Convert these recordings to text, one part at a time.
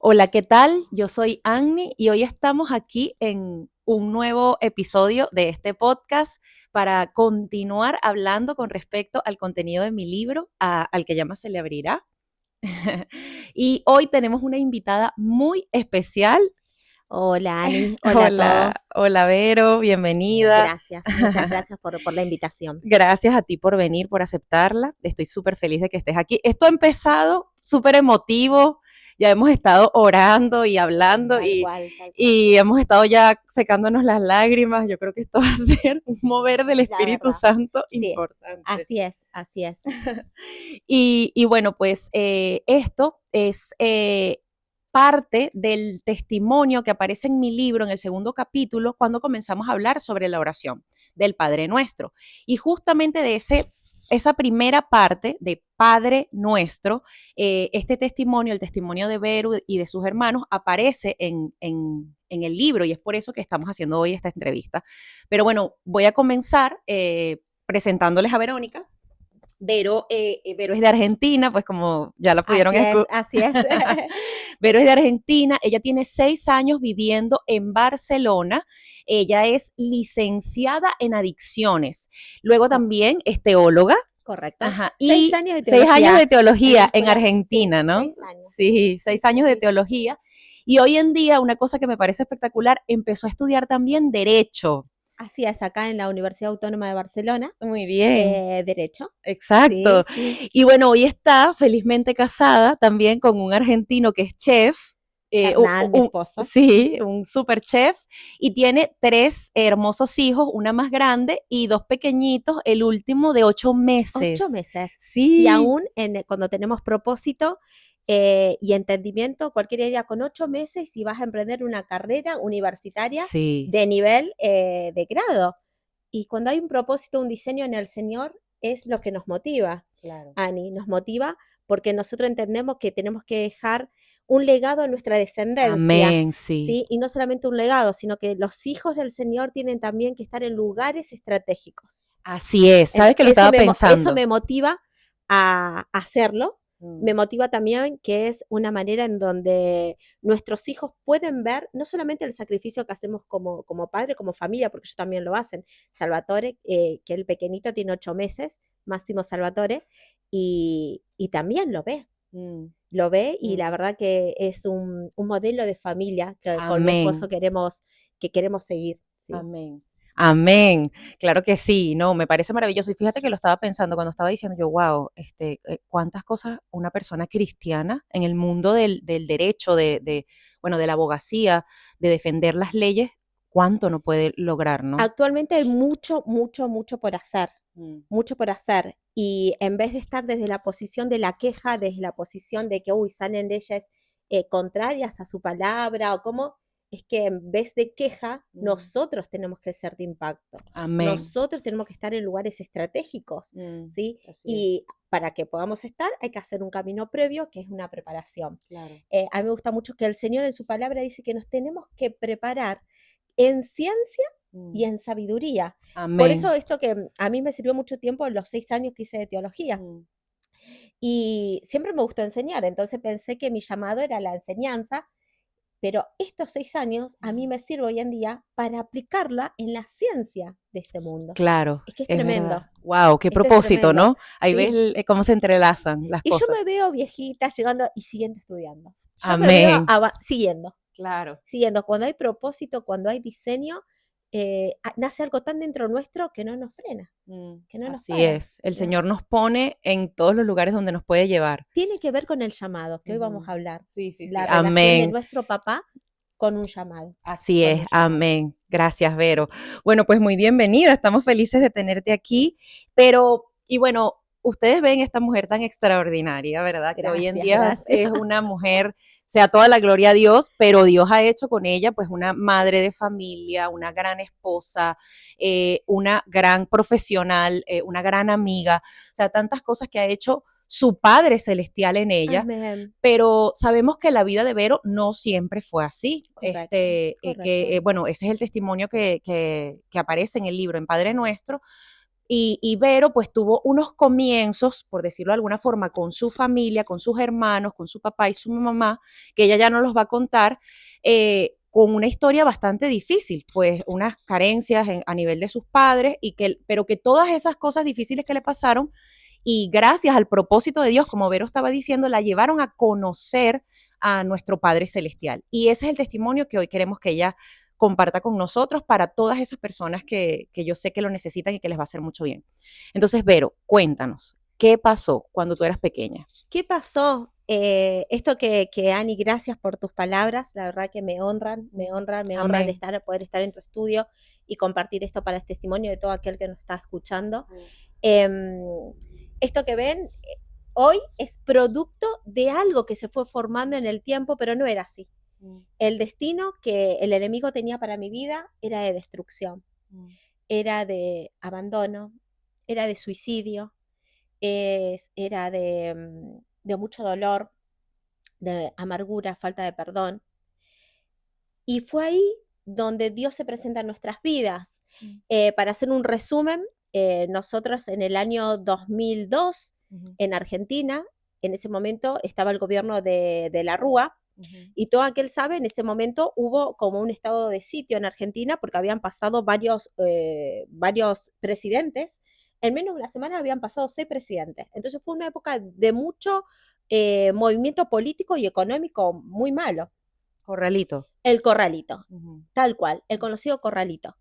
Hola, ¿qué tal? Yo soy Annie y hoy estamos aquí en un nuevo episodio de este podcast para continuar hablando con respecto al contenido de mi libro, al que llama Se le abrirá. Y hoy tenemos una invitada muy especial. Hola Ani, hola a Hola, todos. hola Vero, bienvenida. Gracias, muchas gracias por la invitación. Gracias a ti por venir, por aceptarla. Estoy súper feliz de que estés aquí. Esto ha empezado súper emotivo. Ya hemos estado orando y hablando Tal cual, tal cual. y hemos estado ya secándonos las lágrimas. Yo creo que esto va a ser un mover del La Espíritu verdad, Santo sí, importante. así es, así es. Y bueno, pues esto es parte del testimonio que aparece en mi libro en el segundo capítulo cuando comenzamos a hablar sobre la oración del Padre Nuestro. Y justamente de esa primera parte de Padre Nuestro, este testimonio, el testimonio de Vero y de sus hermanos, aparece en el libro y es por eso que estamos haciendo hoy esta entrevista. Pero bueno, voy a comenzar presentándoles a Verónica. Vero es de Argentina, pues como ya la pudieron Así es, escuchar. así es. Vero es de Argentina, ella tiene 6 años viviendo en Barcelona, ella es licenciada en adicciones, luego Co- también es teóloga. Correcto. Ajá, Seis y años de 6 años de teología en la teología en escuela, sí, Argentina, ¿no? 6 años. Sí, Sí, seis sí, años de sí. teología. Y hoy en día, una cosa que me parece espectacular, empezó a estudiar también Derecho. Así es, acá en la Universidad Autónoma de Barcelona, Muy bien. Derecho. Exacto. Sí, sí. Y bueno, hoy está felizmente casada también con un argentino que es chef, Hernán, mi esposo. sí, un super chef, y tiene 3 hermosos hijos, una más grande y 2 pequeñitos, el último de 8 meses. 8 meses. Y Sí, aún cuando tenemos propósito y entendimiento, cualquier área con 8 meses si vas a emprender una carrera universitaria sí, de nivel de grado. Y cuando hay un propósito, un diseño en el Señor, es lo que nos motiva, claro. Ani, nos motiva porque nosotros entendemos que tenemos que dejar un legado a nuestra descendencia, Amén, sí. ¿sí? Y no solamente un legado, sino que los hijos del Señor tienen también que estar en lugares estratégicos. Así es, sabes que lo Eso estaba eso pensando. me motiva a hacerlo. Mm. Me motiva también que es una manera en donde nuestros hijos pueden ver no solamente el sacrificio que hacemos como padre, como familia, porque ellos también lo hacen. Salvatore, que el pequeñito tiene 8 meses, Máximo Salvatore, y también lo ve. Mm, Lo ve y mm. la verdad que es un modelo de familia que con mi Amén. esposo que queremos seguir. ¿Sí? Amén. Amén. Claro que sí, no, me parece maravilloso. Y fíjate que lo estaba pensando cuando estaba diciendo yo, wow, cuántas cosas una persona cristiana en el mundo del derecho, bueno, de la abogacía, de defender las leyes, cuánto no puede lograr, ¿no? Actualmente hay mucho, mucho, mucho por hacer, Mm. mucho por hacer. Y en vez de estar desde la posición de la queja, desde la posición de que, uy, salen leyes contrarias a su palabra o cómo, es que en vez de queja, Mm. nosotros tenemos que ser de impacto. Amén. Nosotros tenemos que estar en lugares estratégicos, Mm. ¿sí? Así es, Y para que podamos estar hay que hacer un camino previo, que es una preparación. claro. A mí me gusta mucho que el Señor en su palabra dice que nos tenemos que preparar en ciencia y Mm. en sabiduría. Por Amén. eso esto que a mí me sirvió mucho tiempo los 6 años que hice de teología. Mm. Y siempre me gustó enseñar, entonces pensé que mi llamado era la enseñanza, pero estos 6 años a mí Mm. me sirve hoy en día para aplicarla en la ciencia de este mundo. Claro, Es que es es verdad. tremendo, Wow, qué esto es propósito, tremendo, ¿no? Ahí ves sí. cómo se entrelazan las Y yo cosas. me veo viejita llegando y siguiendo estudiando. Yo me veo Amén. siguiendo. Claro. Siguiendo, cuando hay propósito, cuando hay diseño, nace algo tan dentro nuestro que no nos frena, que no nos Así para. es. El ¿No? Señor nos pone en todos los lugares donde nos puede llevar. Tiene que ver con el llamado, que hoy vamos Ujú. a hablar, Sí, sí, sí. la relación de Amén. nuestro papá con un llamado, Así con es. un llamado. Amén. Gracias, Vero. Bueno, pues muy bienvenida. Estamos felices de tenerte aquí. Pero, y bueno, ustedes ven esta mujer tan extraordinaria, ¿verdad? Que hoy en Gracias, día gracias. es una mujer, sea toda la gloria a Dios, pero Dios ha hecho con ella pues una madre de familia, una gran esposa, una gran profesional, una gran amiga, o sea, tantas cosas que ha hecho su Padre Celestial en ella, Amén. pero sabemos que la vida de Vero no siempre fue así. Correcto, correcto. Bueno, ese es el testimonio que aparece en el libro, en Padre Nuestro, y Vero pues tuvo unos comienzos, por decirlo de alguna forma, con su familia, con sus hermanos, con su papá y su mamá, que ella ya no los va a contar, con una historia bastante difícil, pues unas carencias a nivel de sus padres, pero que todas esas cosas difíciles que le pasaron y gracias al propósito de Dios, como Vero estaba diciendo, la llevaron a conocer a nuestro Padre Celestial. Y ese es el testimonio que hoy queremos que ella comparta con nosotros para todas esas personas que yo sé que lo necesitan y que les va a hacer mucho bien. Entonces, Vero, cuéntanos, ¿qué pasó cuando tú eras pequeña? ¿Qué pasó? Esto que Ani, gracias por tus palabras, la verdad que me honran, me honran Amén. poder estar en tu estudio y compartir esto para el testimonio de todo aquel que nos está escuchando. Em, Esto que ven hoy es producto de algo que se fue formando en el tiempo, pero no era así. El destino que el enemigo tenía para mi vida era de destrucción, era de abandono, era de suicidio, era de mucho dolor, de amargura, falta de perdón. Y fue ahí donde Dios se presenta en nuestras vidas. Para hacer un resumen, nosotros en el año 2002, en Argentina, en ese momento estaba el gobierno de la Rúa, y todo aquel sabe, en ese momento hubo como un estado de sitio en Argentina porque habían pasado varios presidentes. En menos de una semana habían pasado 6 presidentes. Entonces fue una época de mucho movimiento político y económico muy malo. Corralito. El corralito, Ujú. tal cual, el conocido corralito.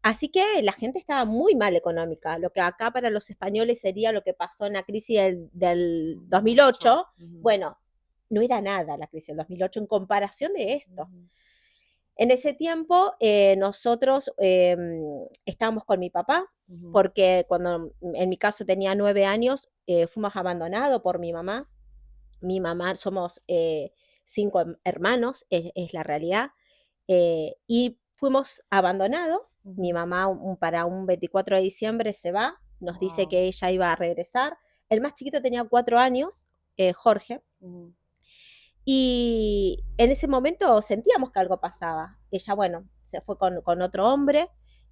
Así que la gente estaba muy mal económica, lo que acá para los españoles sería lo que pasó en la crisis del 2008. Bueno, no era nada la crisis del 2008 en comparación de esto. En ese tiempo nosotros estábamos con mi papá, porque cuando en mi caso tenía 9 años, fuimos abandonados por mi mamá. Mi mamá, somos 5 hermanos, es la realidad, y fuimos abandonados. Mi mamá para un 24 de diciembre se va, nos dice que ella iba a regresar. El más chiquito tenía 4 años, Jorge, y en ese momento sentíamos que algo pasaba. Ella, bueno, se fue con otro hombre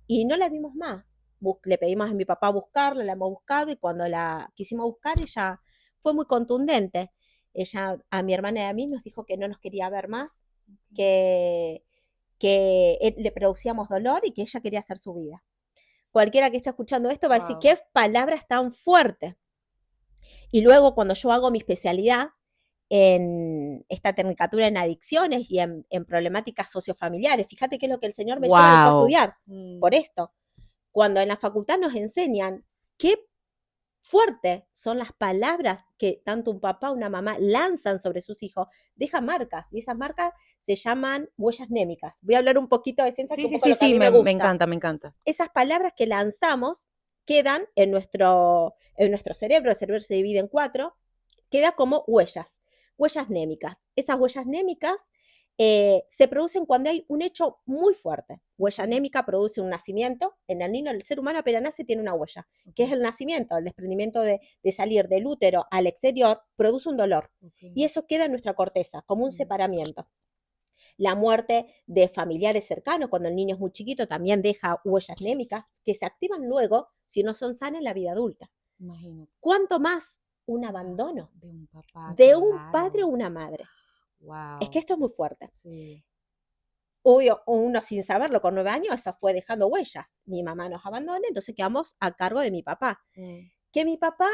y no la vimos más. Le pedimos a mi papá buscarla, la hemos buscado y cuando la quisimos buscar ella fue muy contundente. Ella a mi hermana y a mí nos dijo que no nos quería ver más, que, que le producíamos dolor y que ella quería hacer su vida. Cualquiera que esté escuchando esto va a decir, qué palabras tan fuertes. Y luego cuando yo hago mi especialidad en esta tecnicatura en adicciones y en problemáticas sociofamiliares, fíjate qué es lo que el Señor me lleva después a Wow. estudiar por esto. Cuando en la facultad nos enseñan qué fuerte son las palabras que tanto un papá o una mamá lanzan sobre sus hijos, dejan marcas y esas marcas se llaman huellas némicas. Voy a hablar un poquito de ciencia, que Sí, es un sí, poco sí, lo que a sí, mí me me gusta. encanta, me encanta. Esas palabras que lanzamos quedan en nuestro cerebro. El cerebro se divide en 4, queda como huellas némicas. Esas huellas némicas se producen cuando hay un hecho muy fuerte. Huella némica produce un nacimiento. En el niño, el ser humano apenas nace tiene una huella, que es el nacimiento, el desprendimiento de salir del útero al exterior, produce un dolor. Y eso queda en nuestra corteza, como un separamiento. La muerte de familiares cercanos cuando el niño es muy chiquito también deja huellas némicas que se activan luego si no son sanas en la vida adulta. Imagínate. ¿Cuánto más un abandono De un papá, de un padre o claro. una madre? Es que Wow. esto es muy fuerte. Sí. Obvio, uno sin saberlo con 9 años, eso fue dejando huellas. Mi mamá nos abandona, entonces quedamos a cargo de mi papá. Que mi papá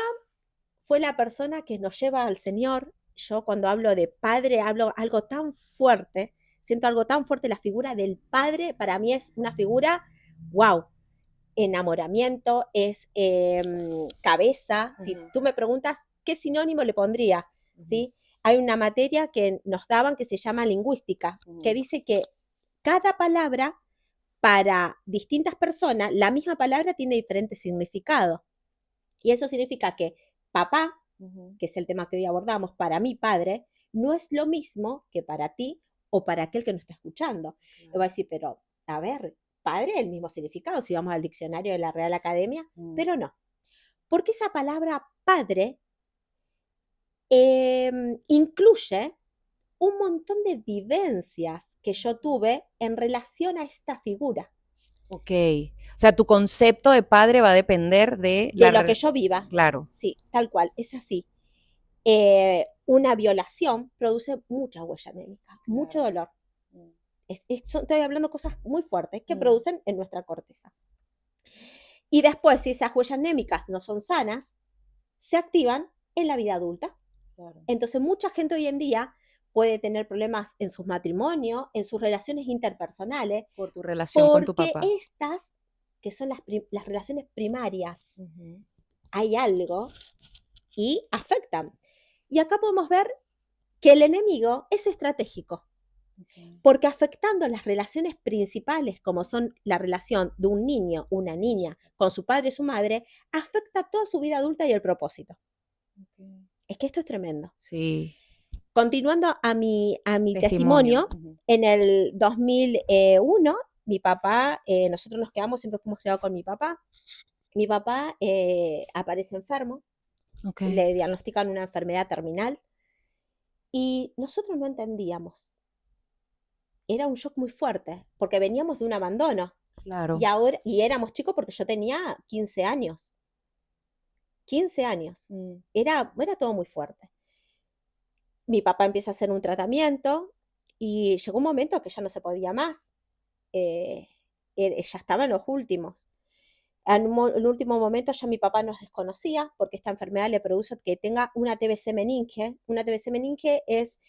fue la persona que nos lleva al Señor. Yo cuando hablo de padre, hablo algo tan fuerte, siento algo tan fuerte. La figura del padre para mí es una figura, wow, enamoramiento, es cabeza. Si tú me preguntas, ¿qué sinónimo le pondría? ¿Sí? Hay una materia que nos daban que se llama lingüística, que dice que cada palabra para distintas personas, la misma palabra tiene diferente significado. Y eso significa que papá, que es el tema que hoy abordamos, para mi padre, no es lo mismo que para ti o para aquel que nos está escuchando. Le voy a decir, pero a ver, padre, el mismo significado, si vamos al diccionario de la Real Academia, pero no. Porque esa palabra padre incluye un montón de vivencias que yo tuve en relación a esta figura. Ok. O sea, tu concepto de padre va a depender de de lo que yo viva. Claro. Sí, tal cual, es así. Una violación produce mucha huella anémica, mucho Claro. dolor. Estoy hablando de cosas muy fuertes que Mm, producen en nuestra corteza. Y después, si esas huellas anémicas no son sanas, se activan en la vida adulta. claro. Entonces, mucha gente hoy en día puede tener problemas en sus matrimonios, en sus relaciones interpersonales, Por tu relación con tu porque papá. estas, que son las relaciones primarias, Ujú. hay algo y afectan. Y acá podemos ver que el enemigo es estratégico, Ok. porque afectando las relaciones principales, como son la relación de un niño, una niña, con su padre y su madre, afecta toda su vida adulta y el propósito. Ok. Es que esto es tremendo. Sí. Continuando a mi Testimonio. testimonio, Ujú. en el 2001, mi papá, nosotros nos quedamos, siempre fuimos criados con mi papá. Mi papá aparece enfermo, Ok. le diagnostican una enfermedad terminal y nosotros no entendíamos. Era un shock muy fuerte, porque veníamos de un abandono y Claro. ahora y éramos chicos porque yo tenía 15 años. 15 años. Mm, Era todo muy fuerte. Mi papá empieza a hacer un tratamiento y llegó un momento que ya no se podía más. eh, ya estaba en los últimos. En el último momento ya mi papá nos desconocía porque esta enfermedad le produce que tenga una TBC meninge. Una TBC meninge es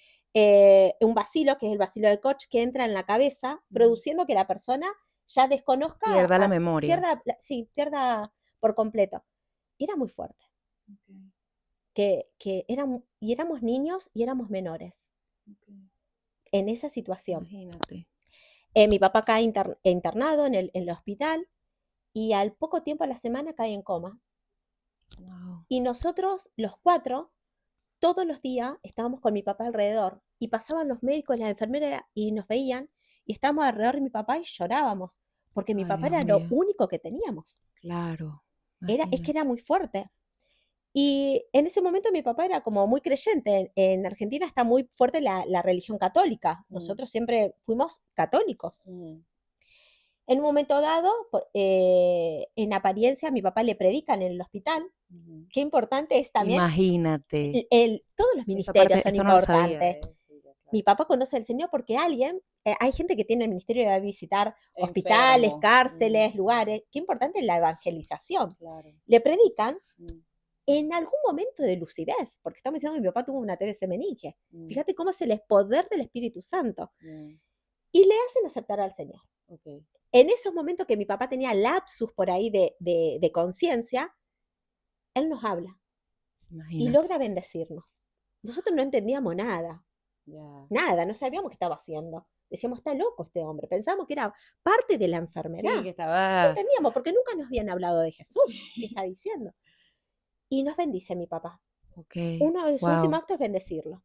un bacilo, que es el bacilo de Koch, que entra en la cabeza, ujú. produciendo que la persona ya desconozca, Pierda la memoria. sí, pierda por completo. Y era muy fuerte, Ok, y éramos niños y éramos menores ok. en esa situación. Imagínate. Mi papá cae internado en el hospital y al poco tiempo a la semana cae en coma. Wow. Y nosotros, los cuatro, todos los días estábamos con mi papá alrededor y pasaban los médicos, las enfermeras y nos veían y estábamos alrededor de mi papá y llorábamos, porque mi Ay, papá Dios era lo mío. único que teníamos. Claro. Es que era Imagínate. muy fuerte. Y en ese momento mi papá era como muy creyente. En Argentina está muy fuerte la religión católica. Mm, Nosotros siempre fuimos católicos. mm, En un momento dado, en apariencia, a mi papá le predican en el hospital. ujú. Qué importante es también, Imagínate. todos los Esta ministerios parte, son esto no lo sabía, importantes. sí, ya, Mi claro. papá conoce al Señor porque hay gente que tiene el ministerio de visitar hospitales, Enfermo. cárceles, lugares. Qué importante es la evangelización. Claro. Le predican Mm, en algún momento de lucidez, porque estamos diciendo que mi papá tuvo una TBC meninge. mm, Fíjate cómo es el poder del Espíritu Santo. mm, Y le hacen aceptar al Señor. ok. En esos momentos que mi papá tenía lapsus por ahí de conciencia, Él nos habla y Imagínate. logra bendecirnos. Nosotros no entendíamos nada, Ya. nada, no sabíamos qué estaba haciendo. Decíamos, está loco este hombre. Pensábamos que era parte de la enfermedad. Sí, que No estaba. entendíamos, porque nunca nos habían hablado de Jesús. ¿Qué Sí. está diciendo? Y nos bendice mi papá. Ok. Uno de sus últimos Wow. actos es bendecirlo.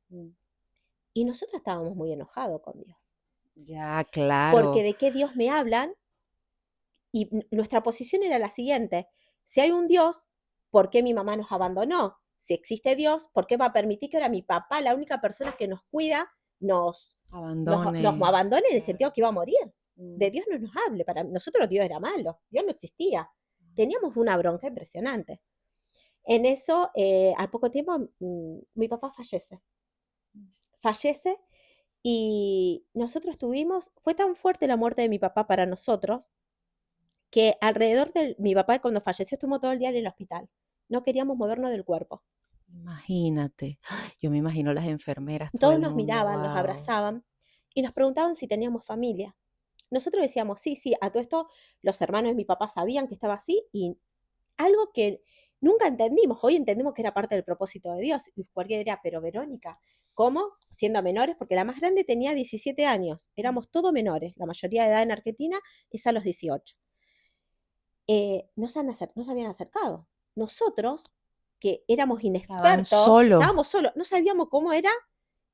Y nosotros estábamos muy enojados con Dios. Ya, Porque claro. de qué Dios me hablan, y nuestra posición era la siguiente: si hay un Dios, ¿por qué mi mamá nos abandonó? Si existe Dios, ¿por qué va a permitir que ahora mi papá, la única persona que nos cuida, nos Abandone. abandone en el sentido Claro. que iba a morir? Mm, De Dios no nos hable. Para nosotros Dios era malo, Dios no existía. Teníamos una bronca impresionante. En eso, al poco tiempo, mi papá fallece. Fallece y nosotros fue tan fuerte la muerte de mi papá para nosotros que alrededor de mi papá cuando falleció estuvo todo el día en el hospital. No queríamos movernos del cuerpo. Imagínate. Ay, yo me imagino las enfermeras, todo Todos el nos mundo. miraban, nos Wow. abrazaban y nos preguntaban si teníamos familia. Nosotros decíamos, sí, sí, a todo esto los hermanos de mi papá sabían que estaba así y algo que nunca entendimos, hoy entendemos que era parte del propósito de Dios. Y cualquiera era, pero Verónica, ¿cómo? Siendo menores, porque la más grande tenía 17 años, éramos todos menores, la mayoría de edad en Argentina es a los 18. No se habían acercado. Nosotros, que éramos Estaban inexpertos, solos. estábamos solos, no sabíamos cómo era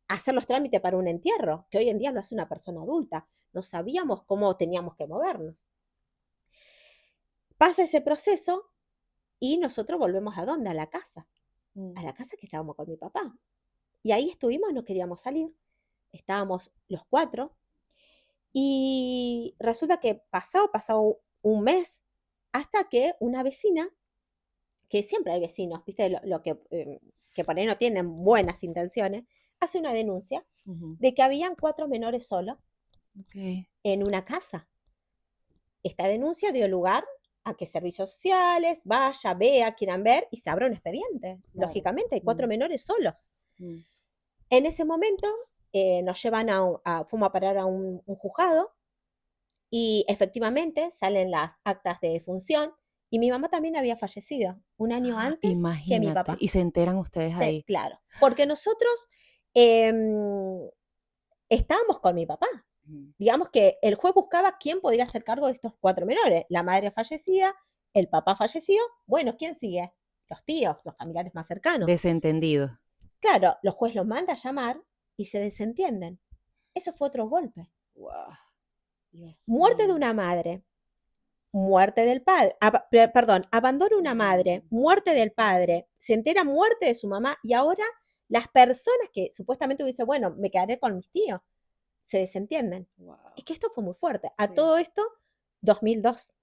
hacer los trámites para un entierro, que hoy en día lo hace una persona adulta. No sabíamos cómo teníamos que movernos. Pasa ese proceso y nosotros volvemos a dónde, Mm, a la casa que estábamos con mi papá. Y ahí estuvimos, no queríamos salir. Estábamos los cuatro. Y resulta que pasado un mes, hasta que una vecina, que siempre hay vecinos, ¿viste? Lo que por ahí no tienen buenas intenciones, hace una denuncia de que habían 4 menores solos en una casa. Esta denuncia dio lugar a que servicios sociales vaya, vea, quieran ver y se abra un expediente. Claro. Lógicamente, hay 4 menores solos. Mm. En ese momento nos llevan fuimos a parar a un juzgado y efectivamente salen las actas de defunción y mi mamá también había fallecido un año antes que mi Imagínate, papá. y se enteran ustedes ahí. Claro, porque nosotros estábamos con mi papá. Digamos que el juez buscaba quién podría hacer cargo de estos 4 menores. La madre fallecida, el papá fallecido. Bueno, ¿quién sigue? Los tíos, los familiares más cercanos. Desentendidos. Claro, los jueces los manda a llamar y se desentienden. Eso fue otro golpe. Wow. Dios Muerte mío. de una madre, muerte del padre, abandono de una madre, muerte del padre, se entera muerte de su mamá y ahora las personas que supuestamente dicen, bueno, me quedaré con mis tíos, se desentienden. Wow. Es que esto fue muy fuerte. Sí. A todo esto, 2002.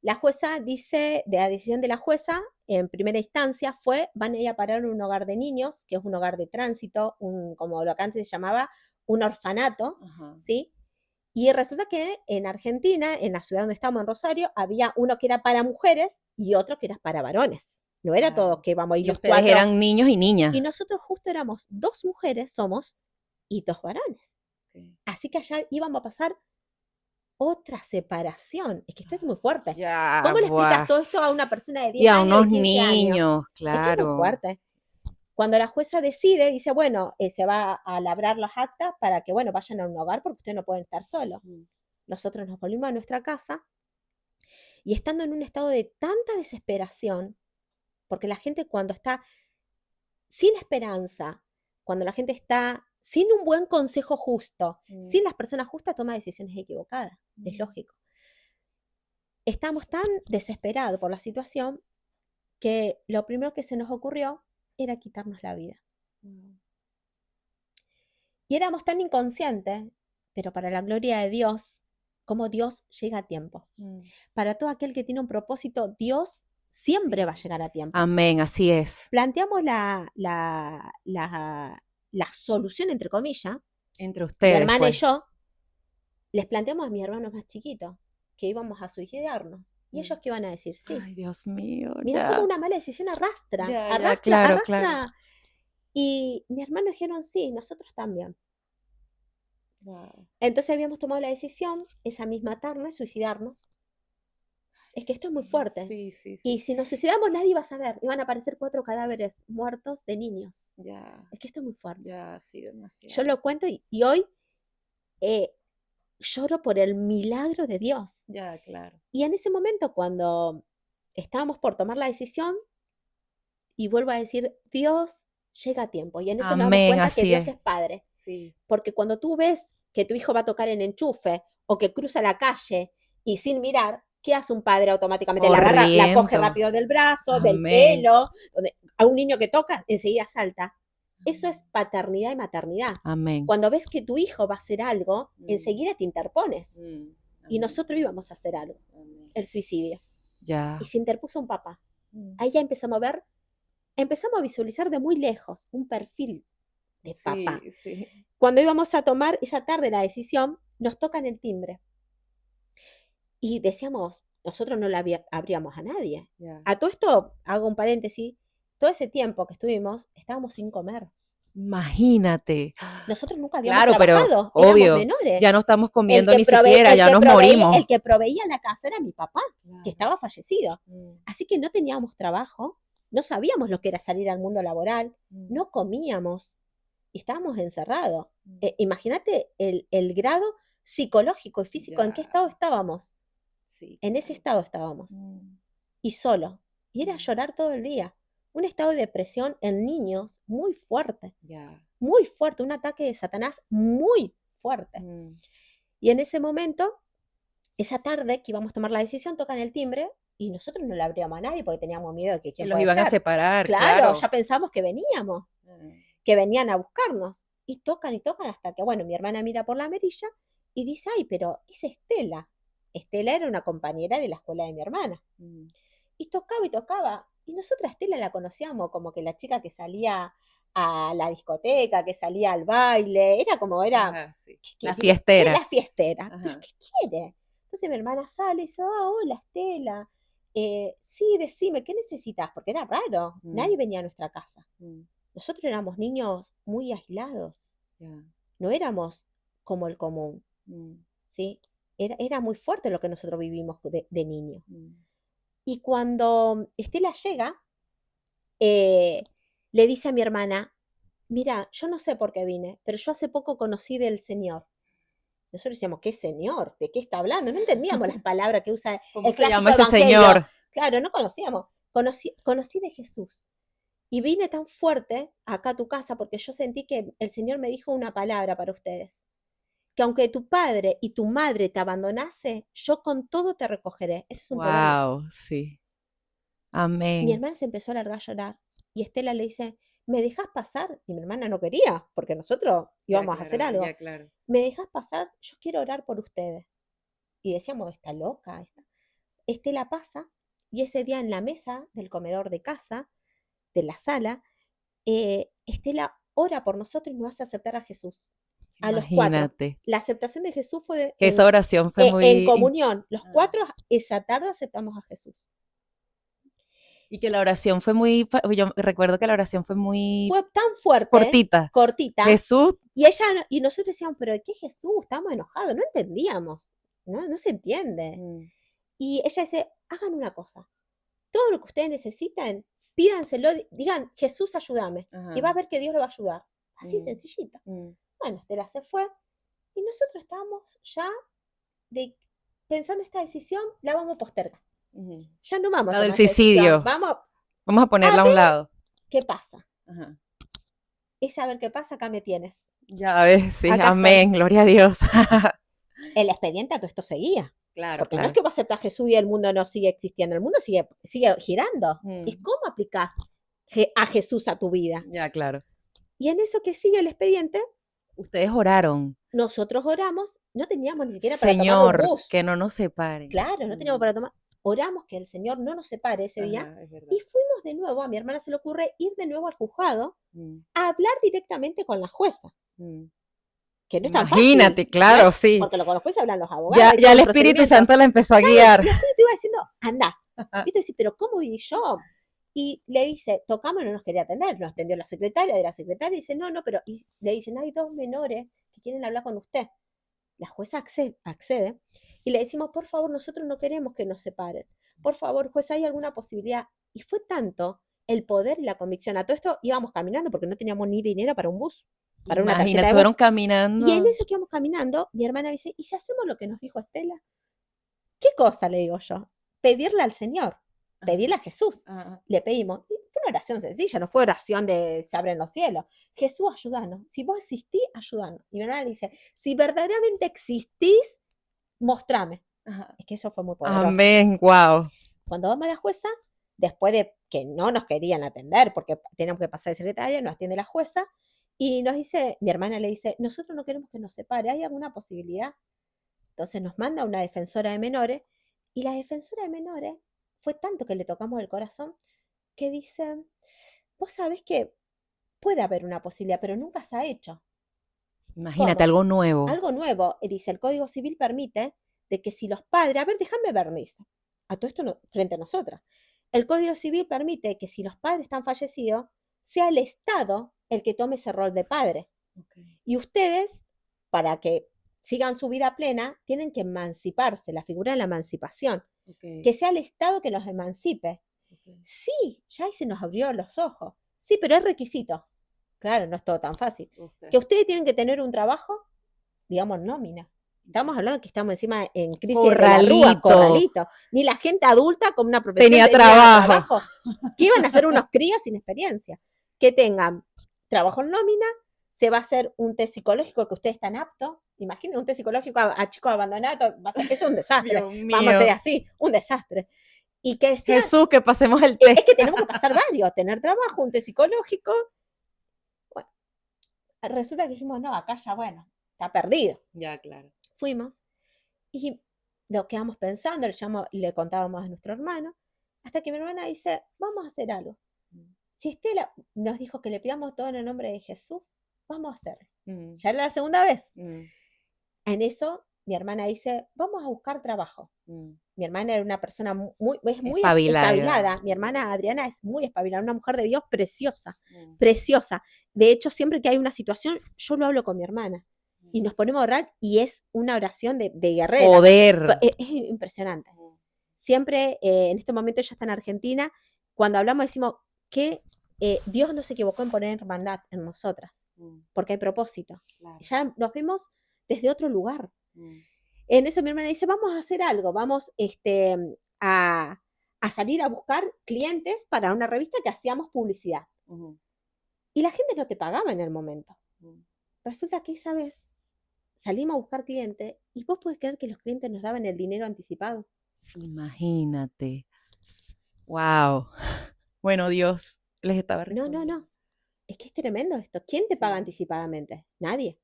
La jueza dice, de la decisión de la jueza, en primera instancia van a ir a parar en un hogar de niños, que es un hogar de tránsito, como lo que antes se llamaba, un orfanato, ¿sí? Y resulta que en Argentina, en la ciudad donde estamos, en Rosario, había uno que era para mujeres y otro que era para varones. No era todo que vamos a ir Y los ustedes 4. eran niños y niñas. Y nosotros justo éramos 2 mujeres, y 2 varones. Así que allá íbamos a pasar otra separación. Es que esto es muy fuerte. Ya, ¿Cómo le explicas buah. todo esto a una persona de 10 Y a años unos y 15 años? niños, Es que es muy claro. fuerte. Cuando la jueza decide, dice, bueno, se va a labrar las actas para que, bueno, vayan a un hogar porque ustedes no pueden estar solos. Nosotros nos volvimos a nuestra casa y estando en un estado de tanta desesperación, porque la gente cuando está sin esperanza, cuando la gente está sin un buen consejo justo, sin las personas justas, toma decisiones equivocadas. Es lógico. Estamos tan desesperados por la situación que lo primero que se nos ocurrió era quitarnos la vida. Y éramos tan inconscientes, pero para la gloria de Dios, como Dios llega a tiempo. Para todo aquel que tiene un propósito, Dios siempre va a llegar a tiempo. Amén, así es. Planteamos la solución, entre comillas, entre ustedes, mi hermana pues. y yo, les planteamos a mis hermanos más chiquitos que íbamos a suicidarnos. ¿Y ellos qué iban a decir? Sí. Ay, Dios mío. Mira cómo una mala decisión arrastra. Ya, claro, arrastra. Claro. Y mis hermanos dijeron, sí, nosotros también. Wow. Entonces habíamos tomado la decisión esa misma tarde de suicidarnos. Es que esto es muy fuerte. Sí. Y si nos suicidamos nadie iba a saber. Iban a aparecer 4 cadáveres muertos de niños. Ya. Es que esto es muy fuerte. Ya, sí, demasiado. Yo lo cuento y hoy lloro por el milagro de Dios. Ya, claro. Y en ese momento cuando estábamos por tomar la decisión, y vuelvo a decir, Dios llega a tiempo. Y en eso nos damos cuenta que Dios es Padre. Sí. Porque cuando tú ves que tu hijo va a tocar en enchufe o que cruza la calle y sin mirar, ¿qué hace un padre automáticamente? La agarra, la coge rápido del brazo, del pelo. A un niño que toca, enseguida salta. Eso es paternidad y maternidad. Amén. Cuando ves que tu hijo va a hacer algo, enseguida te interpones. Y nosotros íbamos a hacer algo. El suicidio. Ya. Y se interpuso un papá. Ahí ya empezamos a ver, empezamos a visualizar de muy lejos un perfil de papá. Sí. Cuando íbamos a tomar esa tarde la decisión, nos tocan el timbre. Y decíamos, nosotros no la abríamos a nadie. Yeah. A todo esto, hago un paréntesis, todo ese tiempo que estuvimos, estábamos sin comer. Imagínate. Nosotros nunca habíamos pero trabajado, obvio, éramos menores. Ya no estamos comiendo ni siquiera, ya nos morimos. El que proveía la casa era mi papá, que estaba fallecido. Así que no teníamos trabajo, no sabíamos lo que era salir al mundo laboral, no comíamos y estábamos encerrados. Imagínate el grado psicológico y físico, ¿en qué estado estábamos? Sí, en ese estado estábamos. Y solo. Y era llorar todo el día. Un estado de depresión en niños muy fuerte. Muy fuerte. Un ataque de Satanás muy fuerte. Y en ese momento, esa tarde que íbamos a tomar la decisión, tocan el timbre y nosotros no le abríamos a nadie porque teníamos miedo de que quién los iban a separar. Claro, ya pensamos que veníamos. Que venían a buscarnos. Y tocan hasta que, bueno, mi hermana mira por la mirilla y dice, ay, pero es Estela. Estela era una compañera de la escuela de mi hermana. Y tocaba y tocaba. Y nosotras a Estela la conocíamos como que la chica que salía a la discoteca, que salía al baile, era como era Ajá, sí. La que fiestera. la fiestera. ¿Pero Ajá. qué quiere? Entonces mi hermana sale y dice, hola Estela. Sí, decime, ¿qué necesitas? Porque era raro, nadie venía a nuestra casa. Nosotros éramos niños muy aislados, Ya. no éramos como el común, ¿sí? Era muy fuerte lo que nosotros vivimos de niños. Y cuando Estela llega, le dice a mi hermana, mira, yo no sé por qué vine, pero yo hace poco conocí del Señor. Nosotros decíamos, ¿qué señor? ¿De qué está hablando? No entendíamos las palabras que usa ¿Cómo el se clásico llama ese evangelio. señor? Claro, no conocíamos. Conocí de Jesús. Y vine tan fuerte acá a tu casa porque yo sentí que el Señor me dijo una palabra para ustedes. Que aunque tu padre y tu madre te abandonase, yo con todo te recogeré. Ese es un poema. Wow, sí. Mi Amén. hermana se empezó a largar a llorar. Y Estela le dice, ¿me dejas pasar? Y mi hermana no quería, porque nosotros Ya, íbamos a hacer claro, ya, algo. claro. ¿Me dejas pasar? Yo quiero orar por ustedes. Y decíamos, está loca. Estela pasa y ese día en la mesa del comedor de casa, de la sala, Estela ora por nosotros y nos hace aceptar a Jesús. A los 4. Imagínate. La aceptación de Jesús fue Que esa oración fue en muy... comunión. Los 4 esa tarde aceptamos a Jesús. Y que la oración fue muy... Yo recuerdo que la oración fue muy Fue tan fuerte, cortita. cortita, Jesús... y nosotros decíamos, pero ¿qué Jesús? Estábamos enojados, no entendíamos. No se entiende. Y ella dice, hagan una cosa, todo lo que ustedes necesiten, pídanselo, digan, Jesús, ayúdame. Y va a ver que Dios lo va a ayudar. Así sencillita. Bueno, Estela se fue y nosotros estábamos ya pensando esta decisión, la vamos a postergar. Ya no vamos a La tomar del esta decisión. suicidio. Vamos a ponerla a un lado. ¿Qué pasa? Ajá. Es saber qué pasa, acá me tienes. Ya ves, sí, Acá amén, estoy. gloria a Dios. El expediente a todo esto seguía. Claro, Porque no es claro. que vos aceptás a Jesús y el mundo no sigue existiendo, el mundo sigue girando. Es cómo aplicás a Jesús a tu vida. Ya, claro. Y en eso que sigue el expediente, Ustedes oraron. nosotros oramos, no teníamos ni siquiera para tomar un Señor, bus. que no nos separen. Claro, no teníamos para tomar. Oramos que el Señor no nos separe ese día. Es verdad. Y fuimos de nuevo, a mi hermana se le ocurre ir de nuevo al juzgado a hablar directamente con la jueza. Que no es tan fácil. Imagínate, claro, ¿no? sí. Porque con los jueces hablan los abogados. Ya el Espíritu Santo la empezó a guiar. El Espíritu iba diciendo, anda. Y te dice, pero ¿cómo? Y yo. Y le dice, tocamos, no nos quería atender. Nos atendió la secretaria, de la secretaria, y dice, no, pero. Y le dicen, hay 2 menores que quieren hablar con usted. La jueza accede y le decimos, por favor, nosotros no queremos que nos separen. Por favor, juez, ¿hay alguna posibilidad? Y fue tanto el poder y la convicción. A todo esto íbamos caminando porque no teníamos ni dinero para un bus. Para una tarjeta de bus. Fueron caminando. Y en eso que íbamos caminando, mi hermana dice, ¿y si hacemos lo que nos dijo Estela? ¿Qué cosa? Le digo yo. Pedirle al Señor, pedirle a Jesús. Le pedimos. Y fue una oración sencilla, no fue oración de se abren los cielos. Jesús, ayúdanos. Si vos existís, ayúdanos. Y mi hermana le dice, si verdaderamente existís, mostrame. Es que eso fue muy poderoso. Amén, wow. Cuando vamos a la jueza, después de que no nos querían atender porque teníamos que pasar de secretaria, nos atiende la jueza y nos dice, mi hermana le dice, nosotros no queremos que nos separe, ¿hay alguna posibilidad? Entonces nos manda una defensora de menores y la defensora de menores fue tanto que le tocamos el corazón que dice, vos sabés que puede haber una posibilidad, pero nunca se ha hecho. Imagínate, ¿Cómo? algo nuevo. Algo nuevo, dice, el Código Civil permite de que si los padres, a ver, déjame ver, dice, a todo esto frente a nosotras, el Código Civil permite que si los padres están fallecidos, sea el Estado el que tome ese rol de padre. Y ustedes, para que sigan su vida plena, tienen que emanciparse, la figura de la emancipación. Que sea el Estado que los emancipe. Sí, ya ahí se nos abrió los ojos. Sí, pero hay requisitos. Claro, no es todo tan fácil. Que ustedes tienen que tener un trabajo, digamos, nómina. Estamos hablando que estamos encima en crisis Corralito. de la rúa, corralito. Ni la gente adulta con una profesión tenía trabajo. Que iban a ser unos críos sin experiencia. Que tengan trabajo en nómina, se va a hacer un test psicológico que ustedes están aptos. Imaginen un test psicológico a chicos abandonados, eso es un desastre. Vamos a hacer así, un desastre. Y que sea, Jesús, que pasemos el test. Es que tenemos que pasar varios, tener trabajo, un test psicológico. Bueno, resulta que dijimos, no, acá ya, bueno, está perdido. Ya, claro. Fuimos y nos quedamos pensando, le contábamos a nuestro hermano, hasta que mi hermana dice, vamos a hacer algo. Si Estela nos dijo que le pidamos todo en el nombre de Jesús, vamos a hacerlo. Ya era la segunda vez. En eso, mi hermana dice, vamos a buscar trabajo. Mi hermana era una persona muy espabilada. Mi hermana Adriana es muy espabilada, una mujer de Dios preciosa, preciosa. De hecho, siempre que hay una situación, yo lo hablo con mi hermana. Y nos ponemos a orar y es una oración de guerrera. Poder. Es impresionante. Siempre, en este momento ella está en Argentina, cuando hablamos decimos que Dios no se equivocó en poner hermandad en nosotras, porque hay propósito. Claro. Ya nos vemos desde otro lugar. En eso mi hermana dice, vamos a hacer algo, vamos a salir a buscar clientes para una revista que hacíamos publicidad. Y la gente no te pagaba en el momento. Resulta que esa vez salimos a buscar clientes y vos podés creer que los clientes nos daban el dinero anticipado. Imagínate. Wow. Bueno, Dios les estaba respondiendo. No. Es que es tremendo esto. ¿Quién te paga anticipadamente? Nadie.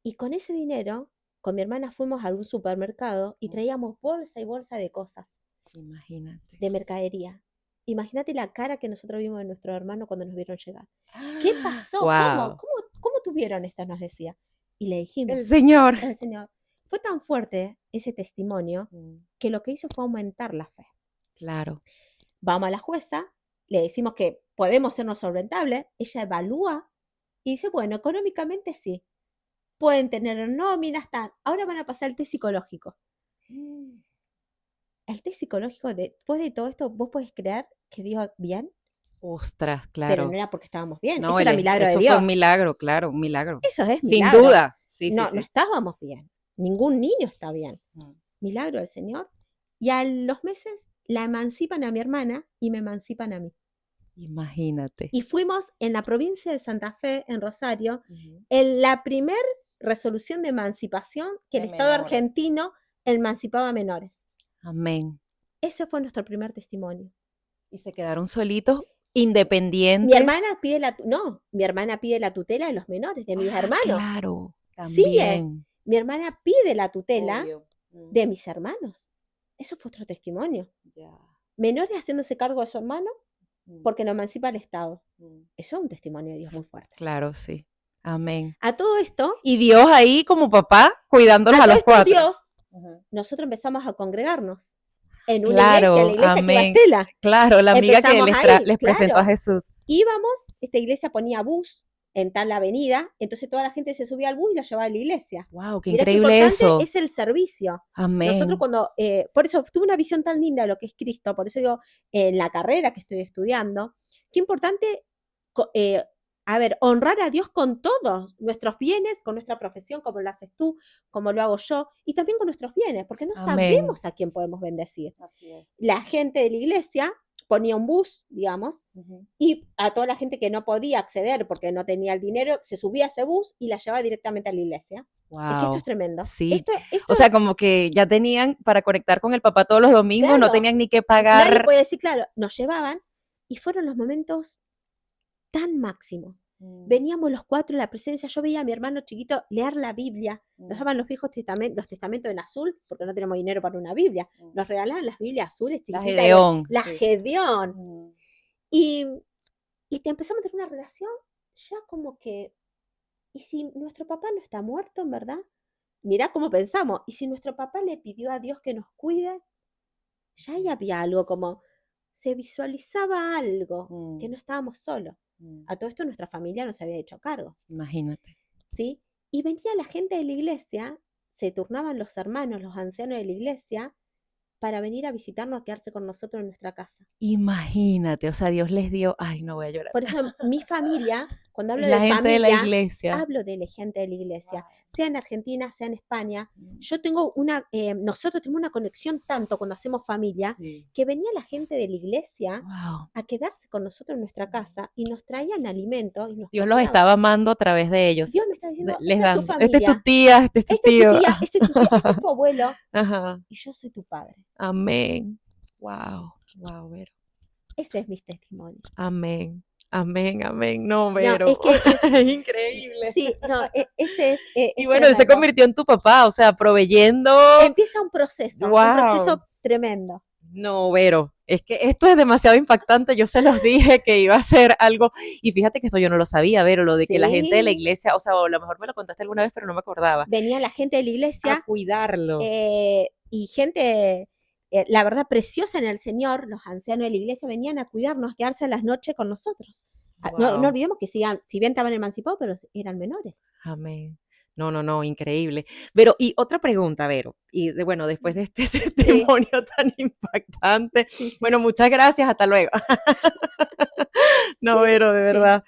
Y con ese dinero, con mi hermana fuimos a algún supermercado y traíamos bolsa y bolsa de cosas. Imagínate. De mercadería. Imagínate la cara que nosotros vimos de nuestro hermano cuando nos vieron llegar. ¿Qué pasó? Wow. ¿Cómo tuvieron esto? Nos decía. Y le dijimos. El Señor. Fue tan fuerte ese testimonio que lo que hizo fue aumentar la fe. Claro. Vamos a la jueza, le decimos que podemos sernos solventables, ella evalúa y dice, bueno, económicamente sí. Pueden tener nóminas, ahora van a pasar el test psicológico. El test psicológico, después de todo esto, ¿vos podés creer que dio bien? Ostras, claro. Pero no era porque estábamos bien, eso era milagro de Dios. Eso fue un milagro, claro, un milagro. Eso es Sin milagro. Sin duda. Sí, no sí. estábamos bien, ningún niño está bien. Milagro del Señor. Y a los meses la emancipan a mi hermana y me emancipan a mí. Imagínate. Y fuimos en la provincia de Santa Fe, en Rosario, en la primer resolución de emancipación que el Estado argentino emancipaba a menores. Amén. Ese fue nuestro primer testimonio. ¿Y se quedaron solitos, independientes? Mi hermana pide la tutela de los menores, de mis hermanos. Claro, también. Sí, mi hermana pide la tutela de mis hermanos. Eso fue otro testimonio. Menores haciéndose cargo de su hermano porque lo emancipa el Estado. Eso es un testimonio de Dios muy fuerte. Claro, sí. Amén. A todo esto... Y Dios ahí como papá cuidándolos a los cuatro. Dios, nosotros empezamos a congregarnos en una iglesia, la iglesia que iba a Estela. Claro, la amiga que les presentó a Jesús. Íbamos, esta iglesia ponía bus en tal avenida, entonces toda la gente se subía al bus y la llevaba a la iglesia. Wow, qué increíble eso. Es el servicio. Amén. Nosotros por eso tuve una visión tan linda de lo que es Cristo, por eso digo, en la carrera que estoy estudiando, qué importante, honrar a Dios con todos nuestros bienes, con nuestra profesión, como lo haces tú, como lo hago yo, y también con nuestros bienes, porque no sabemos a quién podemos bendecir. Así es. La gente de la iglesia ponía un bus, digamos, y a toda la gente que no podía acceder porque no tenía el dinero, se subía a ese bus y la llevaba directamente a la iglesia. Wow. Es que esto es tremendo. Sí. O sea, como que ya tenían para conectar con el papá todos los domingos, claro, no tenían ni que pagar. Nadie puede decir, claro, nos llevaban y fueron los momentos tan máximos. Veníamos los cuatro en la presencia, yo veía a mi hermano chiquito leer la Biblia, nos daban los viejos los testamentos en azul, porque no tenemos dinero para una Biblia, nos regalaban las Biblias azules chiquititas. La Gedeón. Y te empezamos a tener una relación ya como que, ¿y si nuestro papá no está muerto, en verdad? Mirá cómo pensamos, ¿y si nuestro papá le pidió a Dios que nos cuide? Ya ahí había algo como, se visualizaba algo, que no estábamos solos. A todo esto nuestra familia no se había hecho cargo. Imagínate. ¿Sí? Y venía la gente de la iglesia, se turnaban los hermanos, los ancianos de la iglesia, para venir a visitarnos, a quedarse con nosotros en nuestra casa. Imagínate, o sea, Dios les dio, ay, no voy a llorar. Por eso mi familia, cuando hablo la de gente familia, de la iglesia. Hablo de la gente de la iglesia, sea en Argentina, sea en España. Yo tengo nosotros tenemos una conexión tanto cuando hacemos familia, que venía la gente de la iglesia a quedarse con nosotros en nuestra casa y nos traían alimentos. Y Dios los estaba amando a través de ellos. Dios me está diciendo, les esta dan, es tu familia. Este es tu tía, este es tu tío. Este es tu abuelo. Ajá. Y yo soy tu padre. Amén. Wow, Vero. Ese es mi testimonio. Amén. Amén, amén. No, No, pero es que es, es increíble. sí, no, ese Y es bueno, él se tremendo. convirtió en tu papá, o sea, proveyendo. Empieza un Wow. proceso tremendo. No, Vero, es que esto es demasiado impactante. Yo se los dije que iba a ser algo, y fíjate que esto yo no lo sabía, Vero, lo de que la gente de la Sí, iglesia, o sea, o a lo mejor me lo contaste alguna vez, pero no me acordaba, venía la gente de la a iglesia cuidarlos. y gente, la verdad, preciosa en el Señor, los ancianos de la iglesia venían a cuidarnos, a quedarse a las noches con nosotros. No Wow. olvidemos que sigan, si bien estaban emancipados, pero eran menores. Amén. No, no, no, increíble. Pero, y otra pregunta, Vero, y bueno, después de este Sí, testimonio tan impactante, sí, sí, bueno, muchas gracias, hasta luego. No, sí, Vero, de sí. verdad.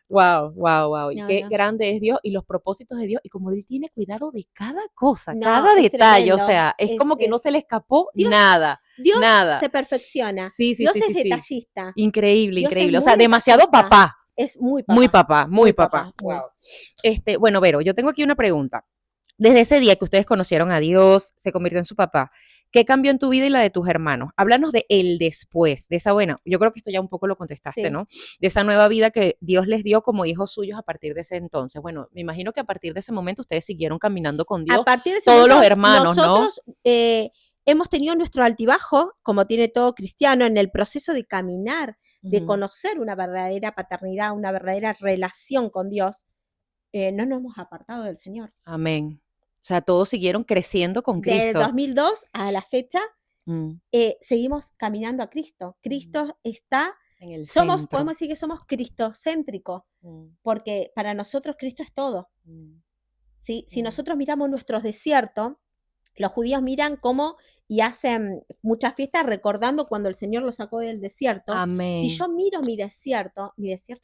Wow, wow, wow. Y No, qué no. grande es Dios y los propósitos de Dios y como Él tiene cuidado de cada cosa, No, cada es detalle, o tremendo. sea, es como que no se le escapó Dios, nada, Dios nada. se perfecciona. Sí, sí, Dios sí, es sí, sí. detallista. Increíble, Dios es increíble. O muy sea, demasiado detallista. papá. Es muy Muy papá. papá, muy Muy papá. papá, muy. Wow. Bueno, Vero, yo tengo aquí una pregunta. Desde ese día que ustedes conocieron a Dios, se convirtió en su papá, ¿qué cambió en tu vida y la de tus hermanos? Háblanos de el después, de esa, bueno, yo creo que esto ya un poco lo contestaste, Sí. ¿no? De esa nueva vida que Dios les dio como hijos suyos a partir de ese entonces. Bueno, me imagino que a partir de ese momento ustedes siguieron caminando con A Dios, partir de ese todos momento, los hermanos, ¿no? nosotros hemos tenido nuestro altibajo, como tiene todo cristiano, en el proceso de caminar, de Ujú. conocer una verdadera paternidad, una verdadera relación con Dios. No nos hemos apartado del Señor. Amén. O sea, todos siguieron creciendo con Del Cristo. 2002 a la fecha, Mm, seguimos caminando a Cristo. mm. Cristo está, En el somos, centro. podemos decir que somos cristocéntricos, Mm, porque para nosotros Cristo es todo. mm, ¿Sí? Si mm. nosotros miramos nuestros desiertos, los judíos miran cómo y hacen muchas fiestas recordando cuando el Señor los sacó del desierto. Si Amén. yo miro mi desierto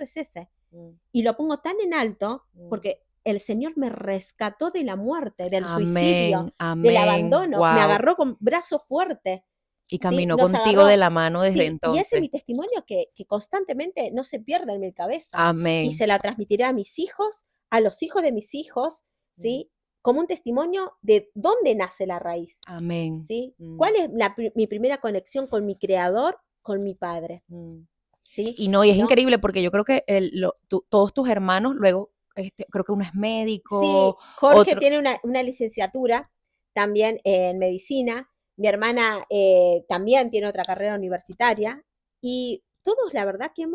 es ese. Mm, Y lo pongo tan en alto mm. porque el Señor me rescató de la muerte, del suicidio, Amén, del amén, abandono, me wow. agarró con brazo fuerte, Y ¿sí? caminó Nos contigo de agarró. la mano desde Sí, y ese es entonces. mi testimonio que constantemente no se pierde en mi cabeza. Y Amén. se la transmitiré a mis hijos, a los hijos de mis hijos, Mm, ¿sí? Como un testimonio de dónde nace la raíz, amén. ¿sí? Mm, ¿Cuál es mi primera conexión con mi creador, con mi padre, mm. ¿sí? Y no, y es ¿No? increíble porque yo creo que todos tus hermanos, luego, creo que uno es médico, Sí, Jorge otro. tiene una licenciatura también en medicina, mi hermana también tiene otra carrera universitaria y todos la verdad que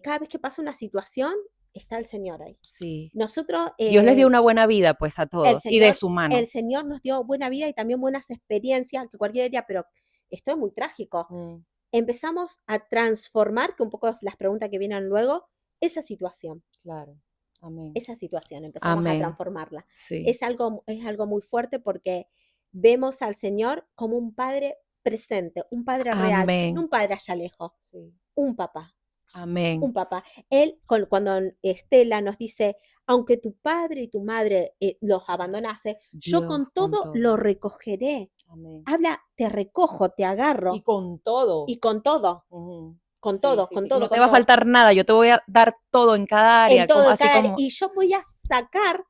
cada vez que pasa una situación, está el Señor ahí. Sí. Nosotros, Dios les dio una buena vida, pues, a el todos, y de Señor, su el mano. Señor nos dio buena vida y también buenas experiencias, que cualquiera diría, pero esto es muy trágico. Mm, Empezamos a transformar, que un poco las preguntas que vienen luego, esa situación. claro. Amén. Esa situación, empezamos a Amén. transformarla. Sí. Es algo muy fuerte porque vemos al Señor como un padre presente, un padre real, no Amén. un padre allá lejos, Sí. un papá, Amén. un papá. Él, cuando Estela nos dice, aunque tu padre y tu madre los abandonase, yo Dios con con todo todo. lo recogeré. Amén. Habla, te recojo, te Y agarro, con todo. y con todo, Ujú. con Sí, todo, sí, con sí. No todo, te con va a todo. faltar nada, yo te voy a dar todo en cada En área, todo, como, en así cada área. como, Y yo voy a sacar,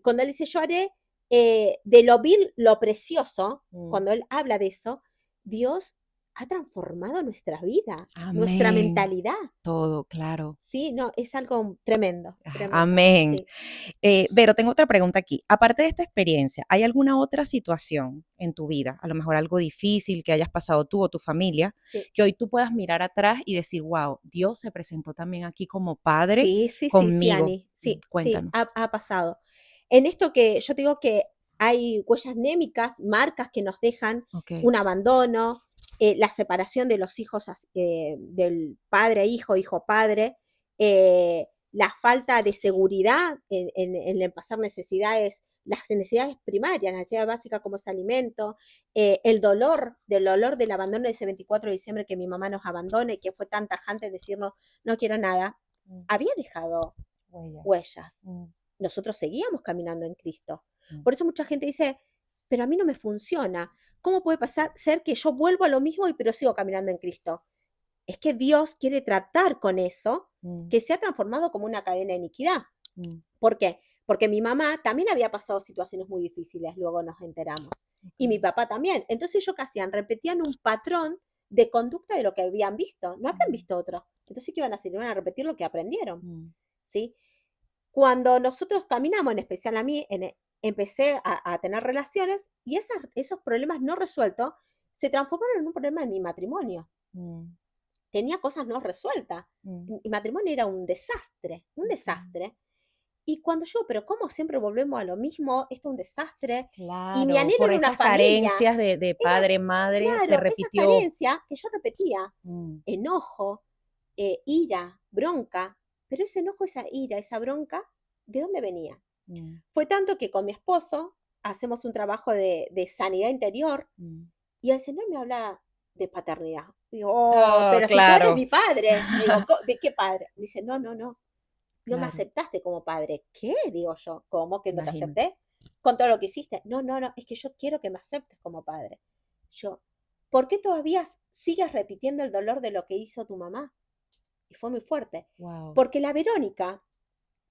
cuando él dice, yo haré de lo vil lo precioso, mm, cuando él habla de eso, Dios ha transformado nuestra vida, nuestra amén, mentalidad. todo, claro. Sí, no, es algo tremendo, tremendo. Amén. Sí, Pero tengo otra pregunta aquí. Aparte de esta experiencia, ¿hay alguna otra situación en tu vida, a lo mejor algo difícil que hayas pasado tú o tu familia, sí, que hoy tú puedas mirar atrás y decir, wow, Dios se presentó también aquí como padre sí, sí, sí, sí, conmigo? Ani, sí, sí, Cuéntanos. ha pasado. En esto que yo te digo que hay huellas némicas, marcas que nos dejan Ok. un abandono, la separación de los hijos del padre, hijo, hijo, padre, la falta de seguridad en pasar necesidades, las necesidades primarias, las necesidades básicas como es alimento, del dolor del abandono de ese 24 de diciembre que mi mamá nos abandone, que fue tan tajante en decirnos, no quiero nada, Mm, había dejado huellas. huellas. Mm, Nosotros seguíamos caminando en Cristo. mm, Por eso mucha gente dice, pero a mí no me funciona. ¿Cómo puede ser que yo vuelvo a lo mismo y pero sigo caminando en Cristo? Es que Dios quiere tratar con eso mm, que se ha transformado como una cadena de iniquidad. mm, ¿Por qué? Porque mi mamá también había pasado situaciones muy difíciles, luego nos enteramos. Y mi ok. papá también. Entonces ellos qué hacían, repetían un patrón de conducta de lo que habían visto. No habían Mm, visto otro. Entonces, ¿qué iban a hacer? Iban a repetir lo que aprendieron, Mm, ¿sí? Cuando nosotros caminamos, en especial a mí, empecé a tener relaciones y esos problemas no resueltos se transformaron en un problema en mi matrimonio. mm, Tenía cosas no resueltas. mm, Mi matrimonio era un desastre, un ujú. desastre. Y cuando yo, pero ¿cómo siempre volvemos a lo mismo? Esto es un desastre. Y mi Claro, anhelo por era una esas familia. carencias de Era, padre, madre, se claro, esa repitió. carencia que yo repetía, Mm, enojo, ira, bronca, pero ese enojo, esa ira, esa bronca, ¿de dónde venía? mm, Fue tanto que con mi esposo hacemos un trabajo de sanidad interior mm. y el Señor me habla de paternidad. Digo, oh, Oh, pero si tú eres claro. mi padre. Le digo, ¿de qué padre? Me dice, no, no, no, no me Claro, aceptaste como padre. ¿Qué? Digo yo, ¿cómo que no te imagínate. acepté? Con todo lo que hiciste. No, no, no, es que yo quiero que me aceptes como padre. Yo, ¿por qué todavía sigues repitiendo el dolor de lo que hizo tu mamá? Y fue muy fuerte. Wow. Porque la Verónica,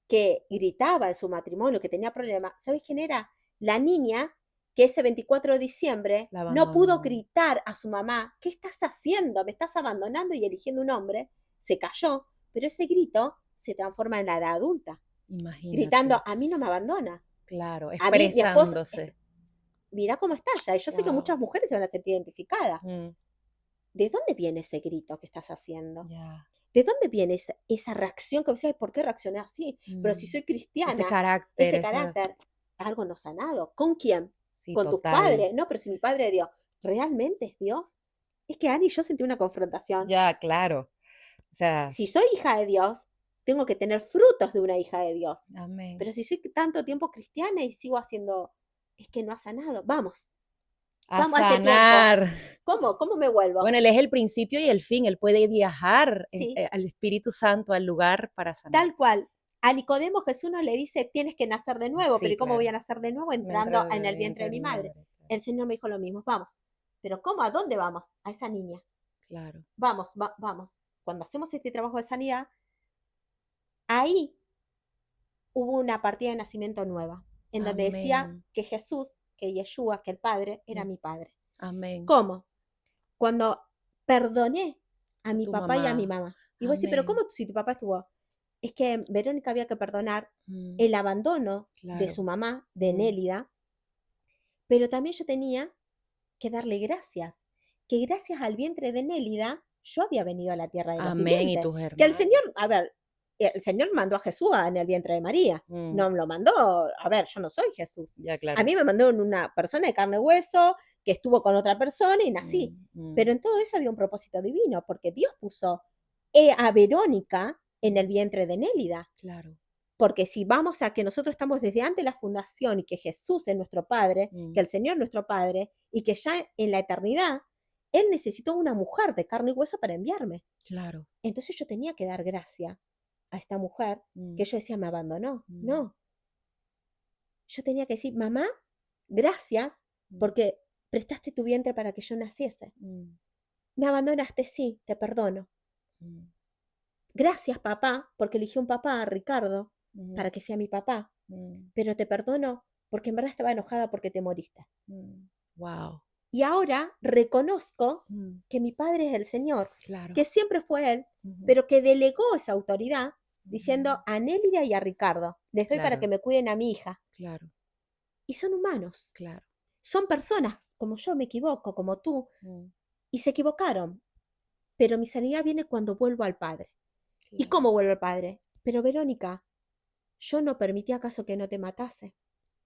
que gritaba en su matrimonio, que tenía problemas, ¿sabes quién era? La niña que ese 24 de diciembre La no pudo abandonó. gritar a su mamá, ¿qué estás haciendo? Me estás abandonando y eligiendo un hombre. Se cayó, pero ese grito se transforma en la edad adulta, gritando, Imagínate. a mí no me abandona. Claro, A mí, mi esposo, expresándose. mira cómo está ya. Y yo sé que Wow. muchas mujeres se van a sentir identificadas. Mm, ¿De dónde viene ese grito que estás haciendo? ya. ¿De dónde viene esa reacción que vos decís, ¿por qué reaccioné así? Pero si Mm. soy Ese cristiana, carácter, ese esa. carácter, algo no sanado. ¿Con quién? Sí, Con tus total. padres. No, pero si mi padre es Dios, ¿realmente es Dios? Es que Ani y yo sentí una confrontación. Ya, claro. O sea, Si soy hija de Dios, tengo que tener frutos de una hija de Dios. amén. Pero si soy tanto tiempo cristiana y sigo haciendo, es que no ha sanado. Vamos, A vamos a ese tiempo. sanar. ¿Cómo? ¿Cómo me vuelvo? Bueno, Él es el principio y el fin. Él puede viajar Sí, al Espíritu Santo al lugar para sanar. tal cual. A Nicodemo Jesús no le dice, tienes que nacer de nuevo, pero Sí, ¿y cómo voy claro. a nacer de nuevo Me entra entrando en el el vientre vientre de de mi mi madre? madre. Claro. El Señor me dijo lo mismo, vamos. Pero ¿cómo? ¿A dónde vamos? A esa niña. Claro. Vamos, vamos. Cuando hacemos este trabajo de sanidad, ahí hubo una partida de nacimiento nueva, en donde decía Amén. que Jesús, que Yeshua, que el Padre, era Mm, mi Padre. amén. ¿Cómo? Cuando perdoné a A mi tu papá y a mi mamá. mamá. Y vos decís, pero Amén. ¿cómo si tu papá estuvo? Es que Verónica había que perdonar Mm, el abandono de claro. su mamá, de Mm, Nélida, pero también yo tenía que darle gracias, que gracias al vientre de Nélida yo había venido a la tierra de los amén. Y vivientes, tus que el hermanos. Señor, a ver, el Señor mandó a Jesús en el vientre de María, Mm, no lo mandó, a ver, yo no soy Jesús, ya, a claro. mí me mandó una persona de carne y hueso que estuvo con otra persona y nací, Mm, mm, pero en todo eso había un propósito divino, porque Dios puso a Verónica en el mm, vientre de Nélida. claro. Porque si vamos a que nosotros estamos desde antes de la fundación y que Jesús es nuestro Padre, que Mm, el Señor es nuestro Padre y que ya en la eternidad Él necesitó una mujer de carne y hueso para enviarme. claro. Entonces yo tenía que dar gracia a esta mujer Mm, que yo decía me abandonó. mm, No, yo tenía que decir, mamá, gracias mm, porque prestaste tu vientre para que yo naciese. mm, Me abandonaste, sí, te perdono. mm, Gracias, papá, porque eligió un papá, Ricardo, mm, para que sea mi papá. mm, Pero te perdono porque en verdad estaba enojada porque te moriste. mm. Wow. Y ahora reconozco Mm, que mi padre es el Señor, claro. que siempre fue Él, Ujú, pero que delegó esa autoridad diciendo mm, a Nélida y a Ricardo, les doy para que claro, me cuiden a mi hija. claro, Y son humanos, claro. son personas, como yo me equivoco, como tú, Mm, y se equivocaron. Pero mi sanidad viene cuando vuelvo al Padre. ¿Y claro, cómo vuelvo al Padre? Pero Verónica, yo no permití acaso que no te matase.